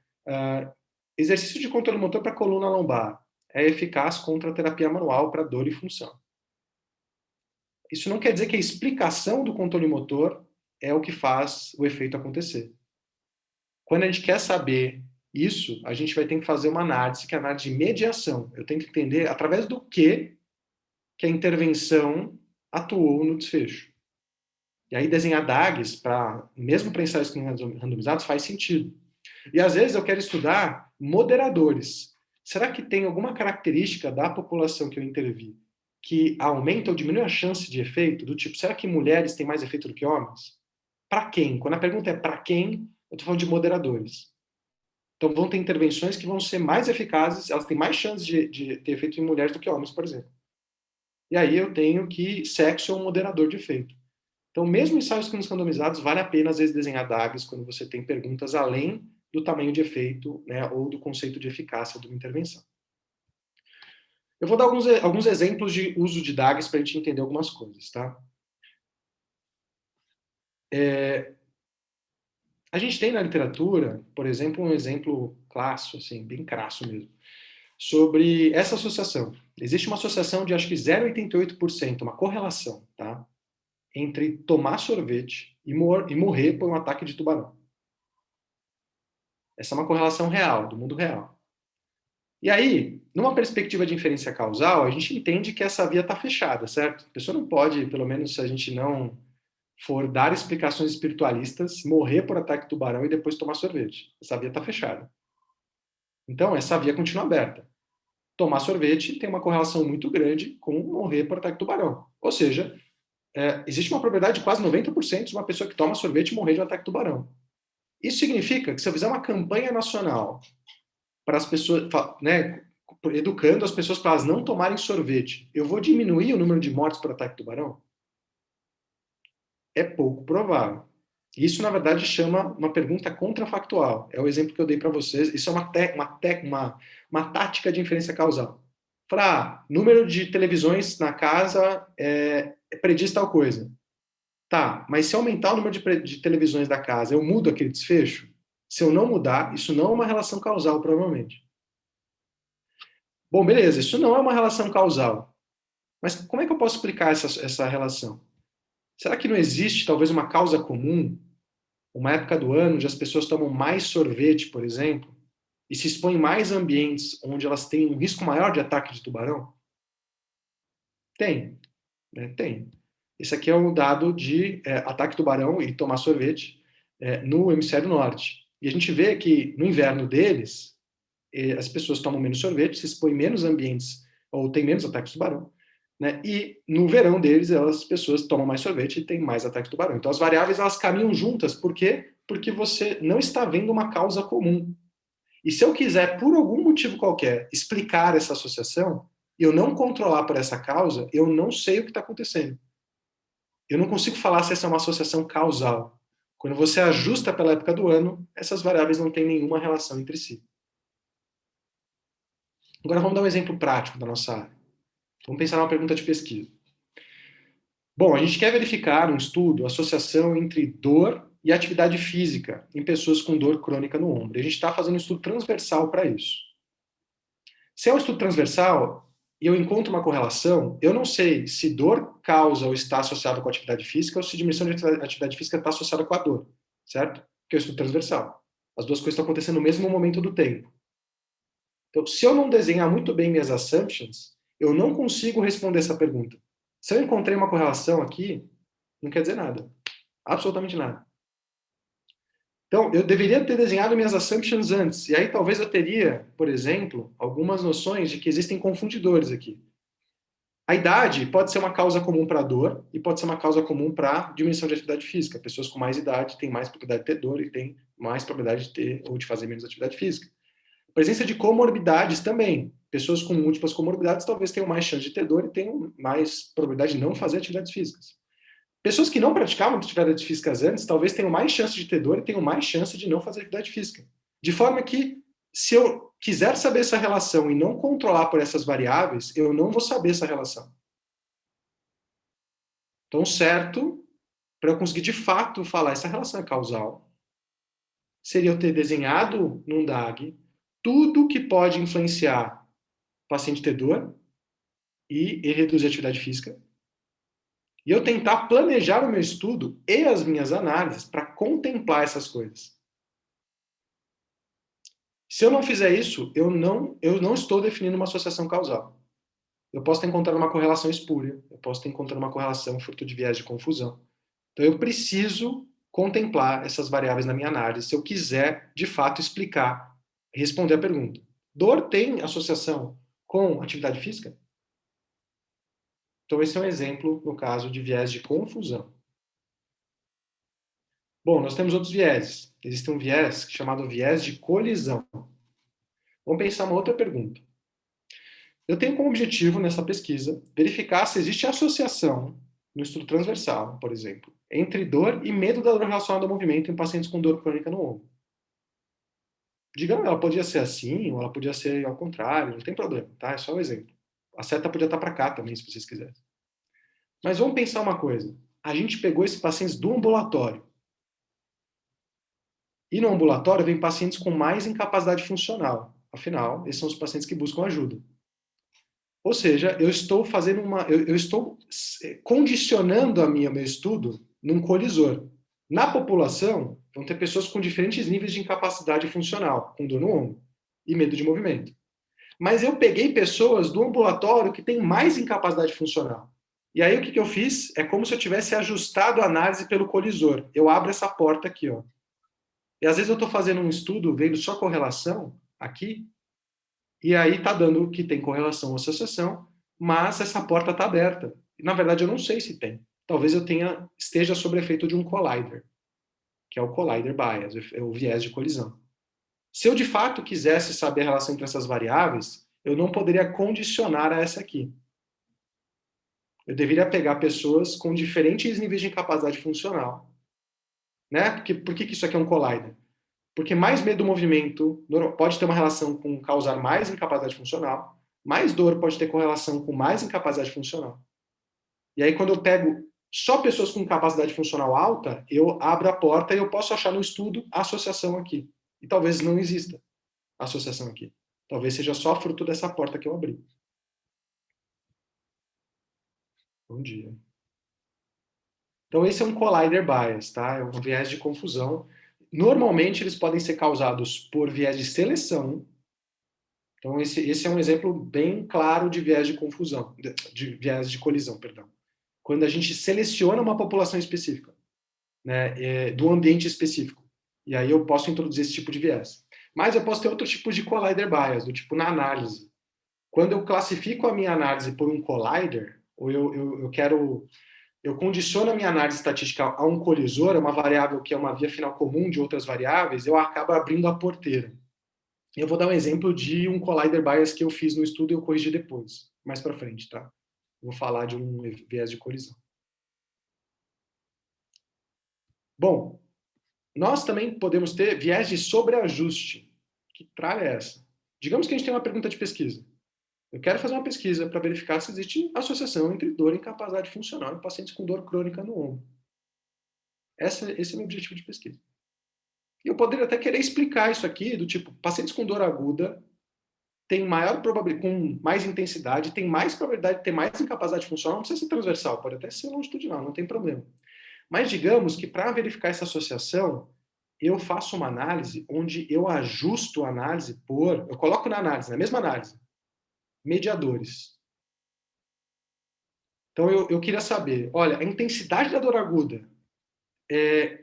Exercício de controle motor para coluna lombar é eficaz contra a terapia manual para dor e função. Isso não quer dizer que a explicação do controle motor é o que faz o efeito acontecer. Quando a gente quer saber isso, a gente vai ter que fazer uma análise, que é a análise de mediação. Eu tenho que entender através do que a intervenção atuou no desfecho. E aí desenhar DAGs, mesmo para ensaios randomizados, faz sentido. E às vezes eu quero estudar moderadores. Será que tem alguma característica da população que eu intervi que aumenta ou diminui a chance de efeito? Do tipo, será que mulheres têm mais efeito do que homens? Para quem? Quando a pergunta é para quem, eu estou falando de moderadores. Então vão ter intervenções que vão ser mais eficazes, elas têm mais chances de ter efeito em mulheres do que homens, por exemplo. E aí eu tenho que sexo é um moderador de efeito. Então, mesmo em ensaios clínicos randomizados, vale a pena, às vezes, desenhar DAGs quando você tem perguntas além do tamanho de efeito, né, ou do conceito de eficácia de uma intervenção. Eu vou dar alguns exemplos de uso de DAGs para a gente entender algumas coisas, tá? A gente tem na literatura, por exemplo, um exemplo clássico, assim, bem crasso mesmo, sobre essa associação. Existe uma associação de, acho que 0,88%, uma correlação, tá? Entre tomar sorvete e morrer por um ataque de tubarão. Essa é uma correlação real, do mundo real. E aí, numa perspectiva de inferência causal, a gente entende que essa via está fechada, certo? A pessoa não pode, pelo menos se a gente não for dar explicações espiritualistas, morrer por ataque de tubarão e depois tomar sorvete. Essa via está fechada. Então, essa via continua aberta. Tomar sorvete tem uma correlação muito grande com morrer por ataque de tubarão. Ou seja, existe uma probabilidade de quase 90% de uma pessoa que toma sorvete morrer de um ataque de tubarão. Isso significa que se eu fizer uma campanha nacional para as pessoas, né, educando as pessoas para elas não tomarem sorvete, eu vou diminuir o número de mortes por ataque de tubarão? É pouco provável. Isso, na verdade, chama uma pergunta contrafactual. É o exemplo que eu dei para vocês. Isso é uma tática de inferência causal. Falar, número de televisões na casa prediz tal coisa. Tá, mas se aumentar o número de televisões da casa, eu mudo aquele desfecho? Se eu não mudar, isso não é uma relação causal, provavelmente. Bom, beleza, isso não é uma relação causal. Mas como é que eu posso explicar essa relação? Será que não existe talvez uma causa comum? Uma época do ano onde as pessoas tomam mais sorvete, por exemplo, e se expõem mais a ambientes onde elas têm um risco maior de ataque de tubarão? Tem, né? Tem. Esse aqui é um dado de ataque tubarão e tomar sorvete no hemisfério norte. E a gente vê que no inverno deles, as pessoas tomam menos sorvete, se expõem menos a ambientes, ou têm menos ataques de tubarão, né? E no verão deles, as pessoas tomam mais sorvete e têm mais ataques de tubarão. Então as variáveis elas caminham juntas, por quê? Porque você não está vendo uma causa comum. E se eu quiser, por algum motivo qualquer, explicar essa associação, e eu não controlar por essa causa, eu não sei o que está acontecendo. Eu não consigo falar se essa é uma associação causal. Quando você ajusta pela época do ano, essas variáveis não têm nenhuma relação entre si. Agora vamos dar um exemplo prático da nossa área. Vamos pensar numa pergunta de pesquisa. Bom, a gente quer verificar um estudo, a associação entre dor e atividade física em pessoas com dor crônica no ombro. E a gente está fazendo um estudo transversal para isso. Se é um estudo transversal e eu encontro uma correlação, eu não sei se dor causa ou está associada com a atividade física ou se diminuição de atividade física está associada com a dor, certo? Porque é um estudo transversal. As duas coisas estão acontecendo no mesmo momento do tempo. Então, se eu não desenhar muito bem minhas assumptions, eu não consigo responder essa pergunta. Se eu encontrei uma correlação aqui, não quer dizer nada. Absolutamente nada. Então, eu deveria ter desenhado minhas assumptions antes. E aí talvez eu teria, por exemplo, algumas noções de que existem confundidores aqui. A idade pode ser uma causa comum para a dor e pode ser uma causa comum para diminuição de atividade física. Pessoas com mais idade têm mais probabilidade de ter dor e têm mais probabilidade de ter ou de fazer menos atividade física. Presença de comorbidades também. Pessoas com múltiplas comorbidades talvez tenham mais chance de ter dor e tenham mais probabilidade de não fazer atividades físicas. Pessoas que não praticavam atividades físicas antes talvez tenham mais chance de ter dor e tenham mais chance de não fazer atividade física. De forma que, se eu quiser saber essa relação e não controlar por essas variáveis, eu não vou saber essa relação. Então, certo, para eu conseguir de fato falar essa relação é causal, seria eu ter desenhado num DAG tudo que pode influenciar o paciente ter dor e reduzir a atividade física, e eu tentar planejar o meu estudo e as minhas análises para contemplar essas coisas. Se eu não fizer isso, eu não estou definindo uma associação causal. Eu posso estar encontrando uma correlação espúria, eu posso estar encontrando uma correlação fruto de viés de confusão. Então eu preciso contemplar essas variáveis na minha análise se eu quiser, de fato, explicar, responder a pergunta. Dor tem associação com atividade física? Então esse é um exemplo, no caso, de viés de confusão. Bom, nós temos outros vieses. Existe um viés chamado viés de colisão. Vamos pensar uma outra pergunta. Eu tenho como objetivo, nessa pesquisa, verificar se existe associação, no estudo transversal, por exemplo, entre dor e medo da dor relacionada ao movimento em pacientes com dor crônica no ombro. Digamos, ela podia ser assim, ou ela podia ser ao contrário, não tem problema, tá? É só um exemplo. A seta podia estar para cá também, se vocês quiserem. Mas vamos pensar uma coisa. A gente pegou esses pacientes do ambulatório. E no ambulatório vem pacientes com mais incapacidade funcional. Afinal, esses são os pacientes que buscam ajuda. Ou seja, eu estou fazendo eu estou condicionando meu estudo num colisor. Na população, vão ter pessoas com diferentes níveis de incapacidade funcional, com dor no ombro e medo de movimento. Mas eu peguei pessoas do ambulatório que têm mais incapacidade funcional. E aí o que eu fiz? É como se eu tivesse ajustado a análise pelo colisor. Eu abro essa porta aqui, ó. E às vezes eu estou fazendo um estudo vendo só correlação aqui, e aí está dando que tem correlação ou associação, mas essa porta está aberta. E, na verdade, eu não sei se tem. Talvez eu esteja sob efeito de um collider, que é o collider bias, o viés de colisão. Se eu de fato quisesse saber a relação entre essas variáveis, eu não poderia condicionar a essa aqui. Eu deveria pegar pessoas com diferentes níveis de incapacidade funcional, né? Por que isso aqui é um collider? Porque mais medo do movimento pode ter uma relação com causar mais incapacidade funcional, mais dor pode ter correlação com mais incapacidade funcional. E aí, quando eu pego só pessoas com capacidade funcional alta, eu abro a porta e eu posso achar no estudo a associação aqui. E talvez não exista associação aqui. Talvez seja só fruto dessa porta que eu abri. Bom dia. Então, esse é um collider bias, tá? É um viés de confusão. Normalmente, eles podem ser causados por viés de seleção. Então, esse é um exemplo bem claro de viés de confusão, de viés de colisão, perdão. Quando a gente seleciona uma população específica, né, do ambiente específico. E aí eu posso introduzir esse tipo de viés. Mas eu posso ter outro tipo de collider bias, do tipo na análise. Quando eu classifico a minha análise por um collider, ou eu condiciono a minha análise estatística a um colisor, a uma variável que é uma via final comum de outras variáveis, eu acabo abrindo a porteira. Eu vou dar um exemplo de um collider bias que eu fiz no estudo e eu corrigi depois, mais para frente, tá? Vou falar de um viés de colisão. Bom, nós também podemos ter viés de sobreajuste. Que tralha é essa? Digamos que a gente tem uma pergunta de pesquisa. Eu quero fazer uma pesquisa para verificar se existe associação entre dor e incapacidade funcional em pacientes com dor crônica no ombro. Esse é o meu objetivo de pesquisa. E eu poderia até querer explicar isso aqui, do tipo, pacientes com dor aguda têm maior probabilidade, com mais intensidade, têm mais probabilidade de ter mais incapacidade funcional, não precisa ser transversal, pode até ser longitudinal, não tem problema. Mas digamos que para verificar essa associação, eu faço uma análise onde eu ajusto a análise eu coloco na análise, na mesma análise, mediadores. Então eu queria saber, olha, a intensidade da dor aguda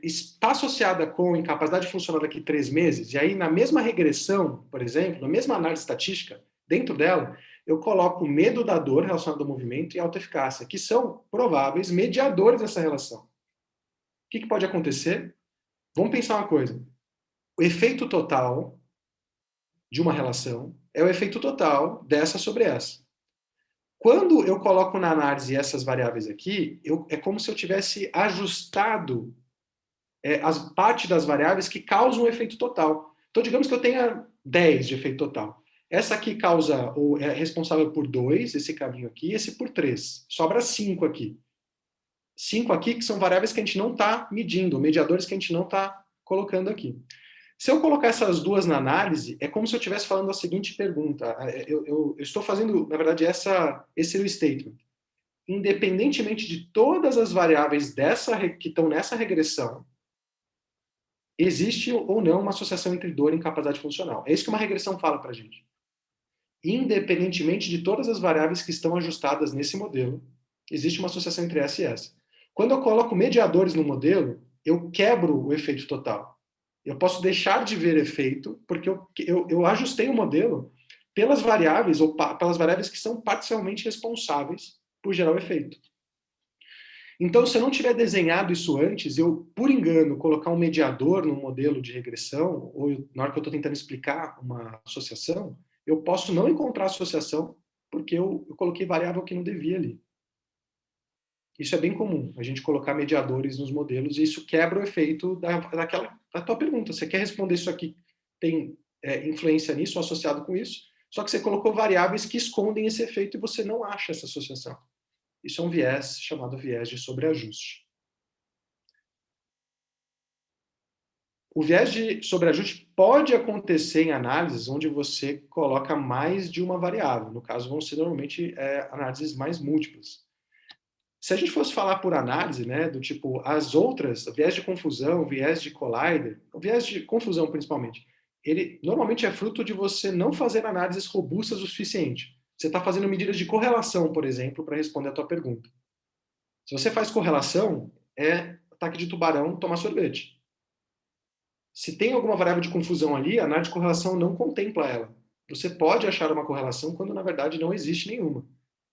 está associada com incapacidade funcional daqui 3 meses, e aí na mesma regressão, por exemplo, na mesma análise estatística, dentro dela, eu coloco medo da dor relacionado ao movimento e alta eficácia, que são prováveis mediadores dessa relação. O que pode acontecer? Vamos pensar uma coisa. O efeito total de uma relação é o efeito total dessa sobre essa. Quando eu coloco na análise essas variáveis aqui, é como se eu tivesse ajustado as parte das variáveis que causam o efeito total. Então, digamos que eu tenha 10 de efeito total. Essa aqui causa, ou é responsável por 2, esse caminho aqui, esse por 3. Sobra 5 aqui. 5 aqui que são variáveis que a gente não está medindo, mediadores que a gente não está colocando aqui. Se eu colocar essas duas na análise, é como se eu estivesse falando a seguinte pergunta. Eu estou fazendo, na verdade, esse é o statement. Independentemente de todas as variáveis que estão nessa regressão, existe ou não uma associação entre dor e incapacidade funcional. É isso que uma regressão fala para a gente. Independentemente de todas as variáveis que estão ajustadas nesse modelo, existe uma associação entre essa e essa. Quando eu coloco mediadores no modelo, eu quebro o efeito total. Eu posso deixar de ver efeito, porque eu ajustei o modelo pelas variáveis, ou pelas variáveis que são parcialmente responsáveis por gerar o efeito. Então, se eu não tiver desenhado isso antes, eu, por engano, colocar um mediador no modelo de regressão, ou na hora que eu estou tentando explicar uma associação, eu posso não encontrar associação, porque eu coloquei variável que não devia ali. Isso é bem comum, a gente colocar mediadores nos modelos, e isso quebra o efeito da tua pergunta. Você quer responder isso aqui, tem influência nisso, associado com isso, só que você colocou variáveis que escondem esse efeito e você não acha essa associação. Isso é um viés chamado viés de sobreajuste. O viés de sobreajuste pode acontecer em análises onde você coloca mais de uma variável. No caso, vão ser normalmente análises mais múltiplas. Se a gente fosse falar por análise, né, do tipo, as outras, viés de confusão, viés de collider, o viés de confusão principalmente, ele normalmente é fruto de você não fazer análises robustas o suficiente. Você está fazendo medidas de correlação, por exemplo, para responder a tua pergunta. Se você faz correlação, é ataque de tubarão, tomar sorvete. Se tem alguma variável de confusão ali, a análise de correlação não contempla ela. Você pode achar uma correlação quando, na verdade, não existe nenhuma.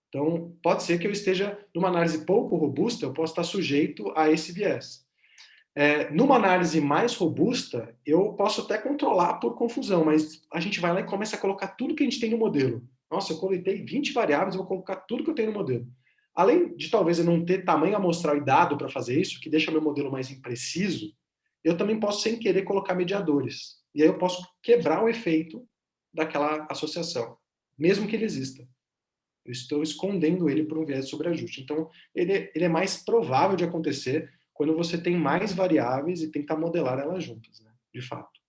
Então, pode ser que eu esteja numa análise pouco robusta, eu posso estar sujeito a esse viés. Numa análise mais robusta, eu posso até controlar por confusão, mas a gente vai lá e começa a colocar tudo que a gente tem no modelo. Nossa, eu coletei 20 variáveis, eu vou colocar tudo que eu tenho no modelo. Além de talvez eu não ter tamanho amostral e dado para fazer isso, que deixa meu modelo mais impreciso, eu também posso, sem querer, colocar mediadores. E aí eu posso quebrar o efeito daquela associação, mesmo que ele exista. Eu estou escondendo ele por um viés de sobreajuste. Então, ele é mais provável de acontecer quando você tem mais variáveis e tenta modelar elas juntas, né? De fato.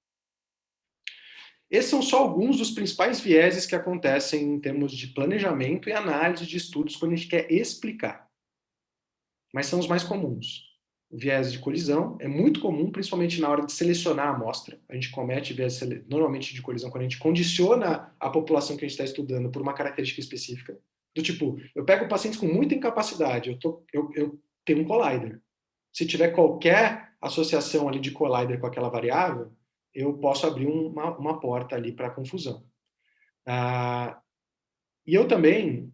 Esses são só alguns dos principais vieses que acontecem em termos de planejamento e análise de estudos quando a gente quer explicar. Mas são os mais comuns. O viés de colisão é muito comum, principalmente na hora de selecionar a amostra. A gente comete viés normalmente de colisão quando a gente condiciona a população que a gente está estudando por uma característica específica. Do tipo, eu pego pacientes com muita incapacidade, eu tenho um collider. Se tiver qualquer associação ali de collider com aquela variável, eu posso abrir uma porta ali para confusão. E eu também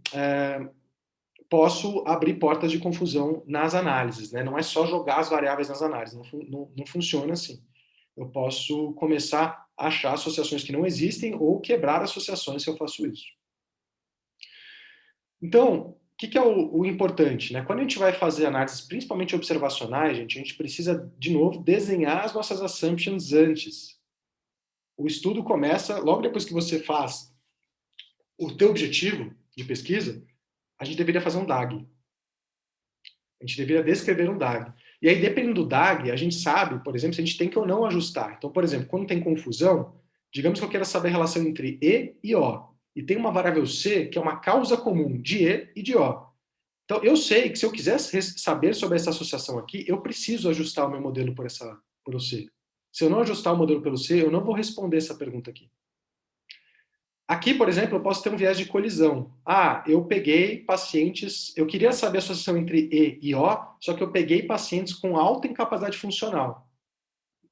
posso abrir portas de confusão nas análises, né? Não é só jogar as variáveis nas análises, não funciona assim. Eu posso começar a achar associações que não existem ou quebrar associações se eu faço isso. Então, o que é o importante? Né? Quando a gente vai fazer análises, principalmente observacionais, a gente precisa, de novo, desenhar as nossas assumptions antes. O estudo começa, logo depois que você faz o teu objetivo de pesquisa, a gente deveria fazer um DAG. A gente deveria descrever um DAG. E aí, dependendo do DAG, a gente sabe, por exemplo, se a gente tem que ou não ajustar. Então, por exemplo, quando tem confusão, digamos que eu queira saber a relação entre E e O. E tem uma variável C, que é uma causa comum de E e de O. Então, eu sei que se eu quiser saber sobre essa associação aqui, eu preciso ajustar o meu modelo por o C. Se eu não ajustar o modelo pelo C, eu não vou responder essa pergunta aqui. Aqui, por exemplo, eu posso ter um viés de colisão. Eu peguei pacientes, eu queria saber a associação entre E e O, só que eu peguei pacientes com alta incapacidade funcional.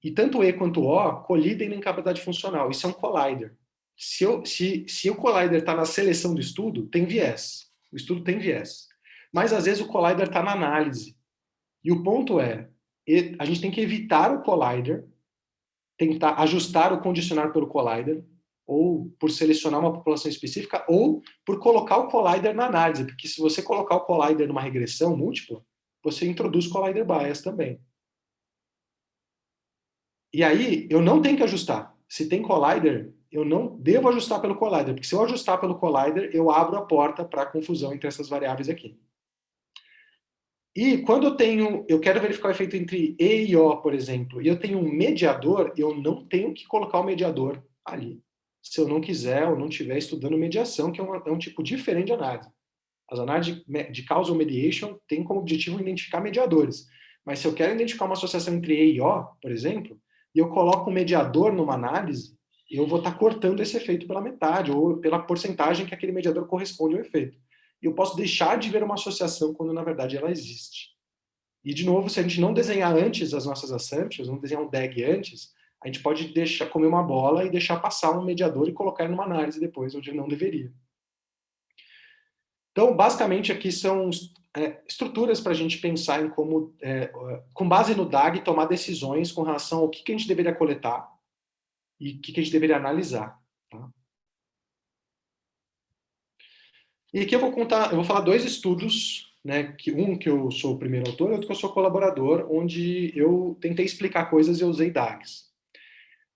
E tanto E quanto O colidem na incapacidade funcional. Isso é um collider. Se o collider está na seleção do estudo, tem viés. O estudo tem viés. Mas, às vezes, o collider está na análise. E o ponto é, a gente tem que evitar o collider, tentar ajustar o condicionar pelo collider, ou por selecionar uma população específica, ou por colocar o collider na análise, porque se você colocar o collider numa regressão múltipla, você introduz collider bias também. E aí, eu não tenho que ajustar. Se tem collider, eu não devo ajustar pelo collider, porque se eu ajustar pelo collider, eu abro a porta para a confusão entre essas variáveis aqui. E quando eu quero verificar o efeito entre E e O, por exemplo, e eu tenho um mediador, eu não tenho que colocar o mediador ali. Se eu não quiser ou não estiver estudando mediação, que é um tipo diferente de análise. As análises de causal mediation têm como objetivo identificar mediadores. Mas se eu quero identificar uma associação entre E e O, por exemplo, e eu coloco um mediador numa análise, eu vou estar cortando esse efeito pela metade, ou pela porcentagem que aquele mediador corresponde ao efeito. E eu posso deixar de ver uma associação quando, na verdade, ela existe. E, de novo, se a gente não desenhar antes as nossas assumptions, não desenhar um DAG antes, a gente pode deixar comer uma bola e deixar passar um mediador e colocar numa análise depois, onde não deveria. Então, basicamente, aqui são estruturas para a gente pensar em como, com base no DAG, tomar decisões com relação ao que a gente deveria coletar e o que a gente deveria analisar. Tá? E aqui eu vou falar dois estudos, né, um que eu sou o primeiro autor e outro que eu sou colaborador, onde eu tentei explicar coisas e eu usei DAGs.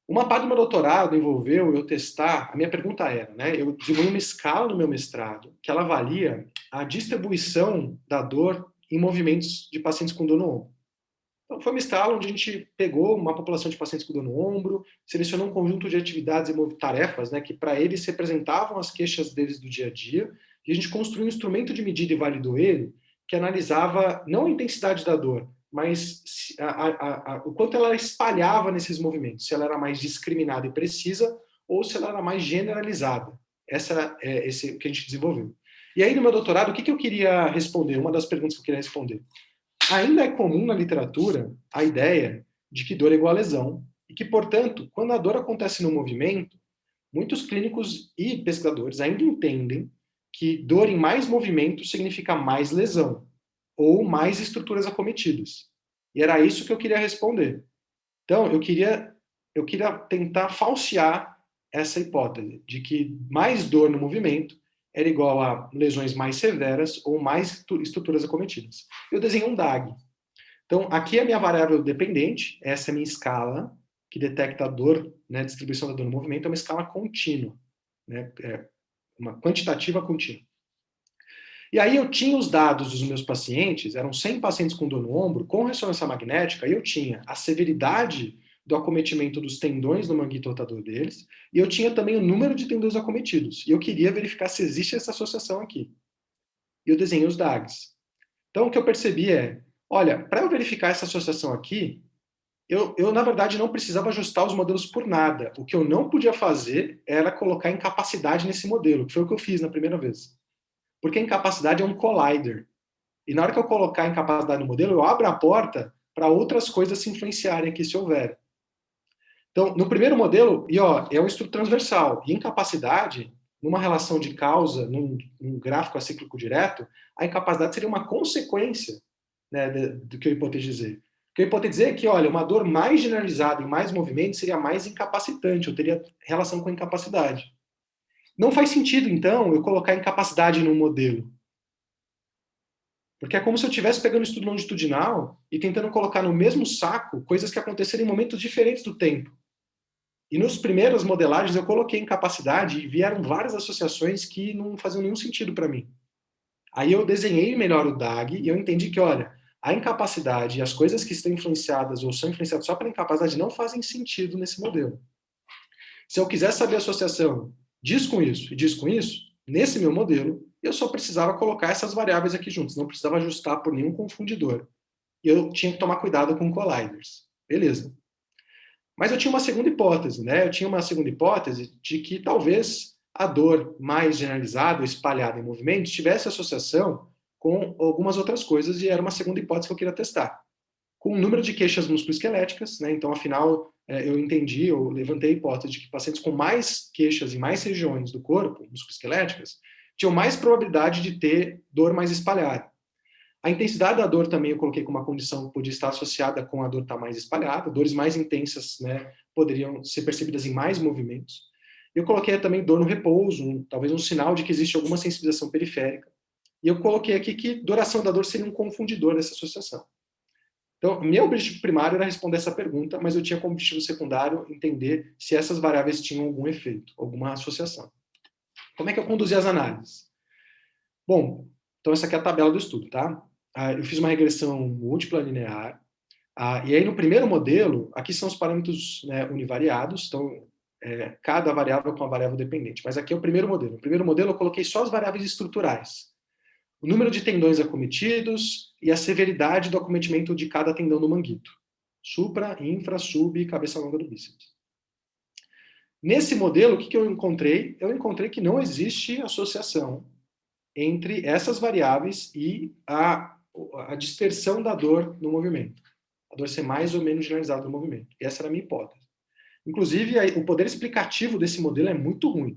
Uma parte do meu doutorado envolveu eu testar, a minha pergunta era, né, eu desenvolvi uma escala no meu mestrado que ela avalia a distribuição da dor em movimentos de pacientes com dor no ombro. Então, foi uma escala onde a gente pegou uma população de pacientes com dor no ombro, selecionou um conjunto de atividades e tarefas, né, que para eles representavam as queixas deles do dia a dia, e a gente construiu um instrumento de medida e validou ele, que analisava não a intensidade da dor, mas o quanto ela espalhava nesses movimentos, se ela era mais discriminada e precisa, ou se ela era mais generalizada. Essa é esse que a gente desenvolveu. E aí, no meu doutorado, o que eu queria responder? Uma das perguntas que eu queria responder. Ainda é comum na literatura a ideia de que dor é igual a lesão, e que, portanto, quando a dor acontece no movimento, muitos clínicos e pesquisadores ainda entendem que dor em mais movimento significa mais lesão, ou mais estruturas acometidas. E era isso que eu queria responder. Então, eu queria tentar falsear essa hipótese de que mais dor no movimento era igual a lesões mais severas ou mais estruturas acometidas. Eu desenhei um DAG. Então, aqui é a minha variável dependente, essa é a minha escala, que detecta a dor, né, a distribuição da dor no movimento, é uma escala contínua, né, uma quantitativa contínua. E aí eu tinha os dados dos meus pacientes, eram 100 pacientes com dor no ombro, com ressonância magnética, e eu tinha a severidade do acometimento dos tendões do manguito rotador deles, e eu tinha também o número de tendões acometidos. E eu queria verificar se existe essa associação aqui. E eu desenhei os DAGs. Então o que eu percebi é, olha, para eu verificar essa associação aqui, eu, na verdade, não precisava ajustar os modelos por nada. O que eu não podia fazer era colocar incapacidade nesse modelo, que foi o que eu fiz na primeira vez. Porque a incapacidade é um collider. E na hora que eu colocar a incapacidade no modelo, eu abro a porta para outras coisas se influenciarem aqui se houver. Então, no primeiro modelo, e ó, é um estudo transversal. E incapacidade, numa relação de causa, num gráfico acíclico direto, a incapacidade seria uma consequência, né, do que eu hipotetizei. O que eu hipotetizei é que, olha, uma dor mais generalizada e mais movimento seria mais incapacitante, eu teria relação com a incapacidade. Não faz sentido, então, eu colocar incapacidade num modelo. Porque é como se eu estivesse pegando estudo longitudinal e tentando colocar no mesmo saco coisas que aconteceram em momentos diferentes do tempo. E nos primeiros modelagens eu coloquei incapacidade e vieram várias associações que não faziam nenhum sentido para mim. Aí eu desenhei melhor o DAG e eu entendi que, olha, a incapacidade e as coisas que estão influenciadas ou são influenciadas só pela incapacidade não fazem sentido nesse modelo. Se eu quiser saber a associação disso com isso e disso com isso, nesse meu modelo, eu só precisava colocar essas variáveis aqui juntas, não precisava ajustar por nenhum confundidor. E eu tinha que tomar cuidado com colliders. Beleza. Mas eu tinha uma segunda hipótese, né? Eu tinha uma segunda hipótese de que talvez a dor mais generalizada, espalhada em movimento, tivesse associação com algumas outras coisas, e era uma segunda hipótese que eu queria testar. Com o número de queixas musculoesqueléticas, né? Então, afinal, eu entendi, eu levantei a hipótese de que pacientes com mais queixas em mais regiões do corpo, musculoesqueléticas, tinham mais probabilidade de ter dor mais espalhada. A intensidade da dor também eu coloquei como uma condição que podia estar associada com a dor estar mais espalhada. Dores mais intensas, né, poderiam ser percebidas em mais movimentos. Eu coloquei também dor no repouso, talvez um sinal de que existe alguma sensibilização periférica. E eu coloquei aqui que duração da dor seria um confundidor dessa associação. Então, meu objetivo primário era responder essa pergunta, mas eu tinha como objetivo secundário entender se essas variáveis tinham algum efeito, alguma associação. Como é que eu conduzi as análises? Bom, então essa aqui é a tabela do estudo, tá? Eu fiz uma regressão múltipla linear, e aí no primeiro modelo, aqui são os parâmetros, né, univariados, então cada variável com uma variável dependente, mas aqui é o primeiro modelo. No primeiro modelo eu coloquei só as variáveis estruturais. O número de tendões acometidos e a severidade do acometimento de cada tendão do manguito. Supra, infra, sub e cabeça longa do bíceps. Nesse modelo, o que eu encontrei? Eu encontrei que não existe associação entre essas variáveis e a dispersão da dor no movimento. A dor ser mais ou menos generalizada no movimento. Essa era a minha hipótese. Inclusive, o poder explicativo desse modelo é muito ruim.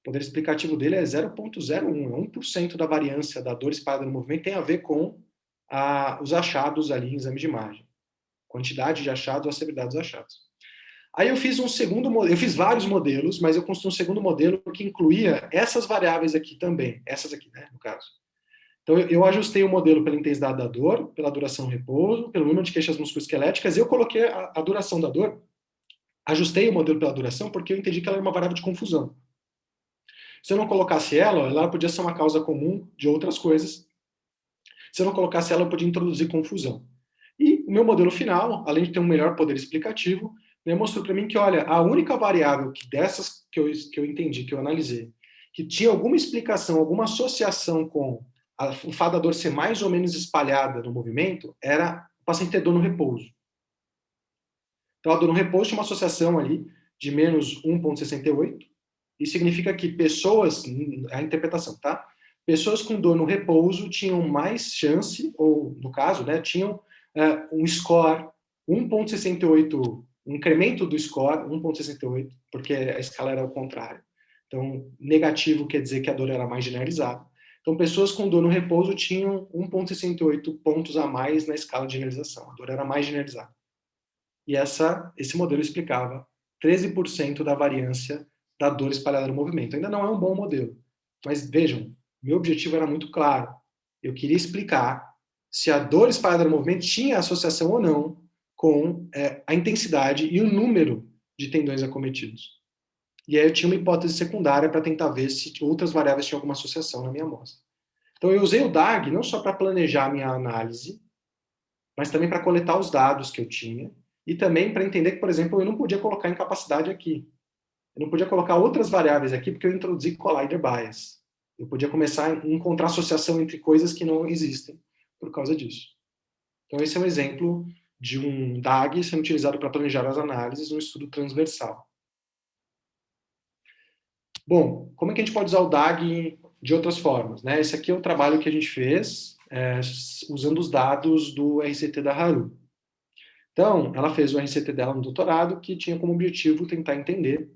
O poder explicativo dele é 0,01, é 1% da variância da dor espalhada no movimento tem a ver com os achados ali em exame de imagem. Quantidade de achados ou a severidade dos achados. Aí eu fiz um segundo modelo, eu fiz vários modelos, mas eu construí um segundo modelo que incluía essas variáveis aqui também, essas aqui, né, no caso. Então eu ajustei o modelo pela intensidade da dor, pela duração do repouso, pelo número de queixas musculoesqueléticas, e eu coloquei a duração da dor, ajustei o modelo pela duração porque eu entendi que ela era uma variável de confusão. Se eu não colocasse ela podia ser uma causa comum de outras coisas. Se eu não colocasse ela, eu podia introduzir confusão. E o meu modelo final, além de ter um melhor poder explicativo, mostrou para mim que, olha, a única variável que dessas que eu entendi, que eu analisei, que tinha alguma explicação, alguma associação com o fato da dor ser mais ou menos espalhada no movimento, era o paciente ter dor no repouso. Então, a dor no repouso tinha uma associação ali de menos 1,68, e significa que pessoas, a interpretação, tá? Pessoas com dor no repouso tinham mais chance, ou no caso, né, tinham um score 1,68, um incremento do score 1,68, porque a escala era ao contrário. Então, negativo quer dizer que a dor era mais generalizada. Então, pessoas com dor no repouso tinham 1,68 pontos a mais na escala de generalização. A dor era mais generalizada. E esse modelo explicava 13% da variância da dor espalhada no movimento. Ainda não é um bom modelo, Mas vejam, meu objetivo era muito claro. Eu queria explicar se a dor espalhada no movimento tinha associação ou não com a intensidade e o número de tendões acometidos. E aí eu tinha uma hipótese secundária para tentar ver se outras variáveis tinham alguma associação na minha amostra. Então eu usei o DAG não só para planejar a minha análise, mas também para coletar os dados que eu tinha e também para entender que, por exemplo, eu não podia colocar incapacidade aqui. Eu não podia colocar outras variáveis aqui porque eu introduzi collider bias. Eu podia começar a encontrar associação entre coisas que não existem por causa disso. Então esse é um exemplo de um DAG sendo utilizado para planejar as análises, um estudo transversal. Bom, como é que a gente pode usar o DAG de outras formas? Né? Esse aqui é o trabalho que a gente fez usando os dados do RCT da Haru. Então, ela fez o RCT dela no doutorado, que tinha como objetivo tentar entender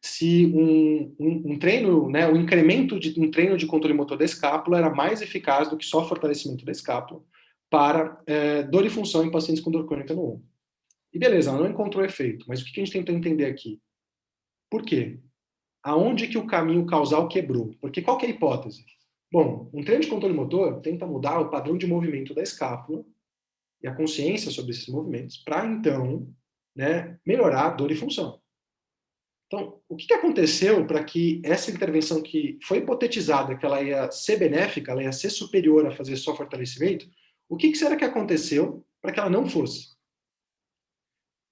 se um treino, né, o incremento de um treino de controle motor da escápula era mais eficaz do que só fortalecimento da escápula para dor e função em pacientes com dor crônica no ombro. E beleza, ela não encontrou efeito, mas o que a gente tentou entender aqui? Por quê? Aonde que o caminho causal quebrou? Porque qual que é a hipótese? Bom, um treino de controle motor tenta mudar o padrão de movimento da escápula e a consciência sobre esses movimentos para, então, né, melhorar a dor e função. Então, o que aconteceu para que essa intervenção que foi hipotetizada, que ela ia ser benéfica, ela ia ser superior a fazer só fortalecimento, o que será que aconteceu para que ela não fosse?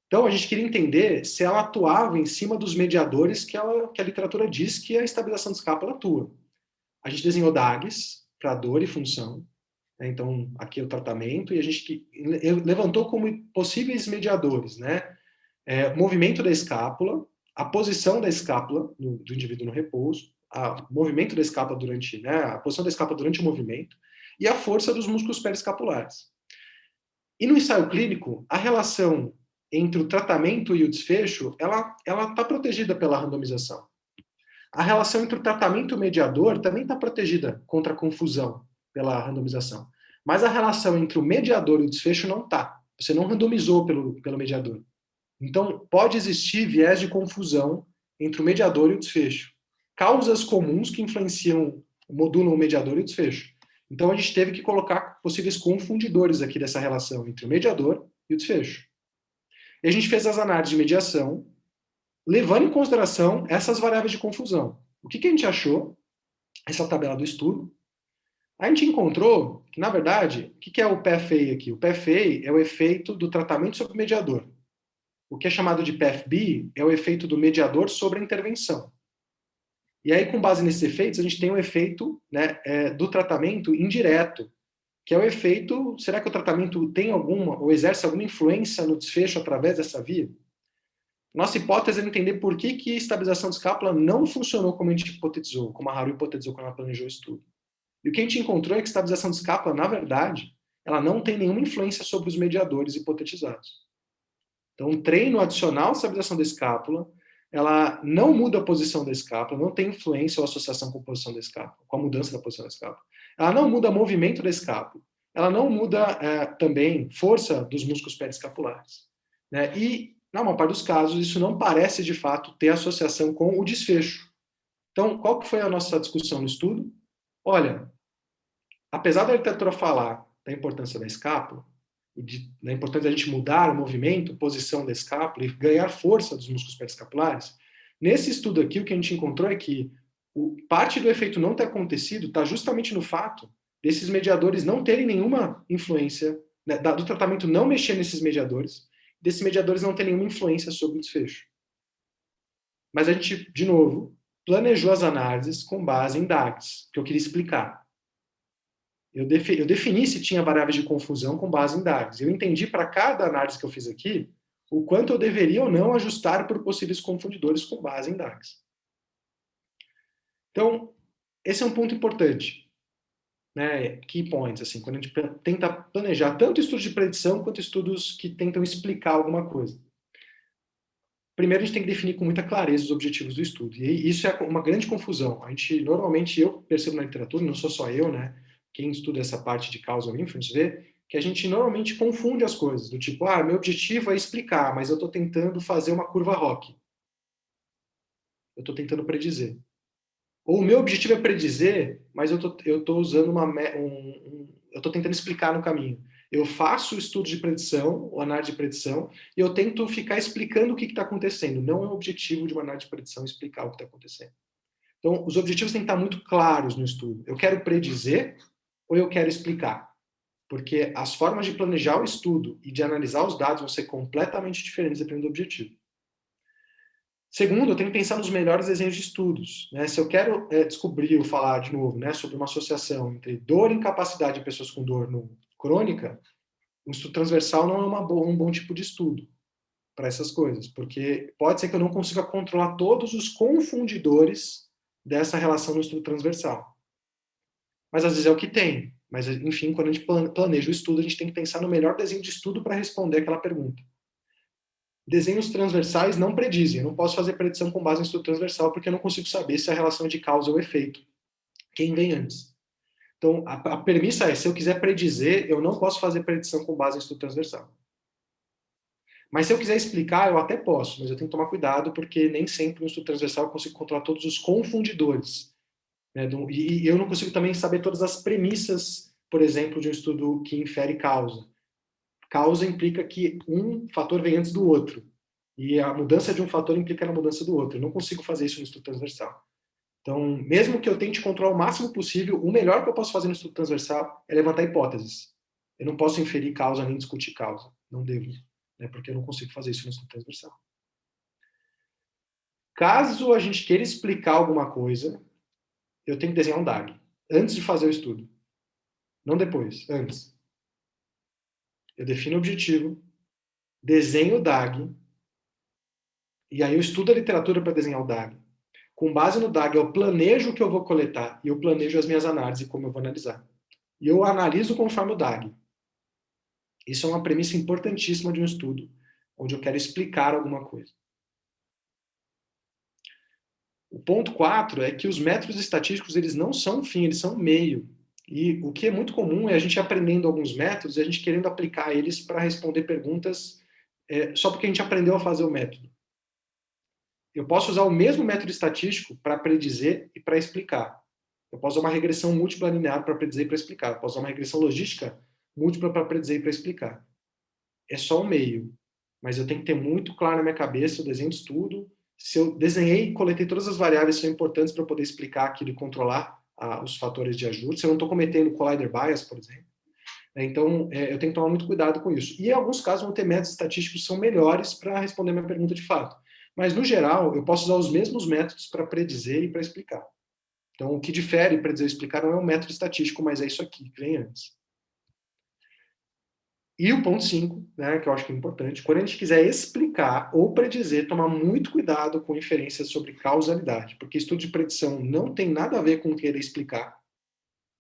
Então, a gente queria entender se ela atuava em cima dos mediadores que a literatura diz que a estabilização de escápula atua. A gente desenhou DAGs para dor e função. Né? Então, aqui é o tratamento, e a gente levantou como possíveis mediadores, né? Movimento da escápula, a posição da escápula do indivíduo no repouso, o movimento da escápula durante, né, a posição da escápula durante o movimento e a força dos músculos periescapulares. E no ensaio clínico, a relação entre o tratamento e o desfecho, ela está protegida pela randomização. A relação entre o tratamento e o mediador também está protegida contra a confusão pela randomização. Mas a relação entre o mediador e o desfecho não está. Você não randomizou pelo mediador. Então, pode existir viés de confusão entre o mediador e o desfecho. Causas comuns que influenciam, modulam o mediador e o desfecho. Então, a gente teve que colocar possíveis confundidores aqui dessa relação entre o mediador e o desfecho. E a gente fez as análises de mediação, levando em consideração essas variáveis de confusão. O que a gente achou? Essa tabela do estudo. A gente encontrou que, na verdade, o que é o PFA aqui? O PFA é o efeito do tratamento sobre o mediador. O que é chamado de PFB é o efeito do mediador sobre a intervenção. E aí, com base nesses efeitos, a gente tem o efeito, né, do tratamento indireto, que é o efeito, será que o tratamento tem alguma, ou exerce alguma influência no desfecho através dessa via? Nossa hipótese é entender por que a estabilização de escápula não funcionou como a gente hipotetizou, como a Haru hipotetizou quando ela planejou o estudo. E o que a gente encontrou é que a estabilização de escápula, na verdade, ela não tem nenhuma influência sobre os mediadores hipotetizados. Então, um treino adicional de estabilização da escápula, ela não muda a posição da escápula, não tem influência ou associação com a posição da escápula, com a mudança da posição da escápula. Ela não muda o movimento da escápula. Ela não muda também força dos músculos periescapulares. Né? E, na maior parte dos casos, isso não parece, de fato, ter associação com o desfecho. Então, qual que foi a nossa discussão no estudo? Olha, apesar da literatura falar da importância da escápula, da importância da gente mudar o movimento, posição da escápula e ganhar força dos músculos periescapulares, nesse estudo aqui o que a gente encontrou é que parte do efeito não ter acontecido está justamente no fato desses mediadores não terem nenhuma influência, né, do tratamento não mexer nesses mediadores, desses mediadores não terem nenhuma influência sobre o desfecho. Mas a gente, de novo, planejou as análises com base em DAGs, que eu queria explicar. Eu defini se tinha variáveis de confusão com base em DAGs. Eu entendi para cada análise que eu fiz aqui o quanto eu deveria ou não ajustar por possíveis confundidores com base em DAGs. Então, esse é um ponto importante. Né? Key points, assim, quando a gente tenta planejar tanto estudos de predição quanto estudos que tentam explicar alguma coisa. Primeiro, a gente tem que definir com muita clareza os objetivos do estudo. E isso é uma grande confusão. A gente, normalmente, eu percebo na literatura, não sou só eu, né? Quem estuda essa parte de causal inference vê que a gente normalmente confunde as coisas, do tipo, meu objetivo é explicar, mas eu estou tentando fazer uma curva ROC. Eu estou tentando predizer. Ou o meu objetivo é predizer, mas eu tô usando eu tô tentando explicar no caminho. Eu faço o estudo de predição, ou análise de predição, e eu tento ficar explicando o que está acontecendo. Não é o objetivo de uma análise de predição explicar o que está acontecendo. Então, os objetivos têm que estar muito claros no estudo. Eu quero predizer ou eu quero explicar? Porque as formas de planejar o estudo e de analisar os dados vão ser completamente diferentes dependendo do objetivo. Segundo, eu tenho que pensar nos melhores desenhos de estudos. Né? Se eu quero descobrir ou falar de novo, né, sobre uma associação entre dor e incapacidade de pessoas com dor crônica, o estudo transversal não é um bom tipo de estudo para essas coisas, porque pode ser que eu não consiga controlar todos os confundidores dessa relação no estudo transversal. Mas às vezes é o que tem. Mas, enfim, quando a gente planeja o estudo, a gente tem que pensar no melhor desenho de estudo para responder aquela pergunta. Desenhos transversais não predizem. Eu não posso fazer predição com base em estudo transversal porque eu não consigo saber se a relação é de causa ou efeito. Quem vem antes? Então, a premissa é, se eu quiser predizer, eu não posso fazer predição com base em estudo transversal. Mas se eu quiser explicar, eu até posso, mas eu tenho que tomar cuidado porque nem sempre no estudo transversal eu consigo controlar todos os confundidores. Né? E eu não consigo também saber todas as premissas, por exemplo, de um estudo que infere causa. Causa implica que um fator vem antes do outro. E a mudança de um fator implica na mudança do outro. Eu não consigo fazer isso no estudo transversal. Então, mesmo que eu tente controlar o máximo possível, o melhor que eu posso fazer no estudo transversal é levantar hipóteses. Eu não posso inferir causa nem discutir causa. Não devo, né? Porque eu não consigo fazer isso no estudo transversal. Caso a gente queira explicar alguma coisa, eu tenho que desenhar um DAG antes de fazer o estudo. Não depois, antes. Eu defino o objetivo, desenho o DAG, e aí eu estudo a literatura para desenhar o DAG. Com base no DAG, eu planejo o que eu vou coletar e eu planejo as minhas análises e como eu vou analisar. E eu analiso conforme o DAG. Isso é uma premissa importantíssima de um estudo, onde eu quero explicar alguma coisa. O ponto 4 é que os métodos estatísticos eles não são um fim, eles são um meio. E o que é muito comum é a gente aprendendo alguns métodos e a gente querendo aplicar eles para responder perguntas só porque a gente aprendeu a fazer o método. Eu posso usar o mesmo método estatístico para predizer e para explicar. Eu posso usar uma regressão múltipla linear para predizer e para explicar. Eu posso usar uma regressão logística múltipla para predizer e para explicar. É só um meio. Mas eu tenho que ter muito claro na minha cabeça o desenho de estudo. Se eu desenhei e coletei todas as variáveis que são importantes para poder explicar aquilo e controlar os fatores de ajuste, se eu não estou cometendo collider bias, por exemplo. Então, eu tenho que tomar muito cuidado com isso. E em alguns casos vão ter métodos estatísticos que são melhores para responder a minha pergunta de fato. Mas, no geral, eu posso usar os mesmos métodos para predizer e para explicar. Então, o que difere predizer e explicar não é um método estatístico, mas é isso aqui, que vem antes. E o ponto 5, né, que eu acho que é importante, quando a gente quiser explicar ou predizer, tomar muito cuidado com inferências sobre causalidade, porque estudo de predição não tem nada a ver com querer explicar.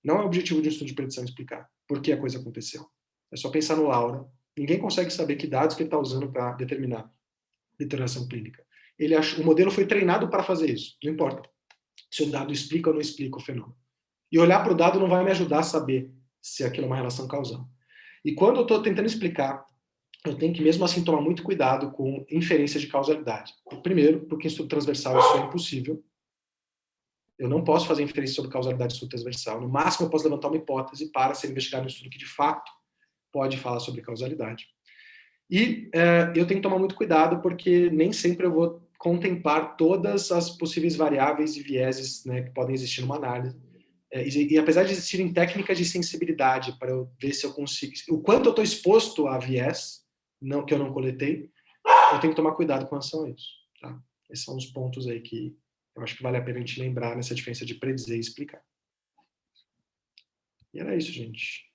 Não é o objetivo de um estudo de predição explicar por que a coisa aconteceu. É só pensar no Laura. Ninguém consegue saber que dados que ele está usando para determinar determinação clínica. O modelo foi treinado para fazer isso. Não importa se o dado explica ou não explica o fenômeno. E olhar para o dado não vai me ajudar a saber se aquilo é uma relação causal. E quando eu estou tentando explicar, eu tenho que mesmo assim tomar muito cuidado com inferências de causalidade. Primeiro, porque em estudo transversal isso é impossível. Eu não posso fazer inferência sobre causalidade em estudo transversal. No máximo, eu posso levantar uma hipótese para ser investigado no estudo que, de fato, pode falar sobre causalidade. E eu tenho que tomar muito cuidado, porque nem sempre eu vou contemplar todas as possíveis variáveis e vieses, né, que podem existir numa análise. E apesar de existirem técnicas de sensibilidade para eu ver se eu consigo, o quanto eu estou exposto a viés, que eu não coletei, eu tenho que tomar cuidado com relação a isso. Tá? Esses são os pontos aí que eu acho que vale a pena a gente lembrar nessa diferença de predizer e explicar. E era isso, gente.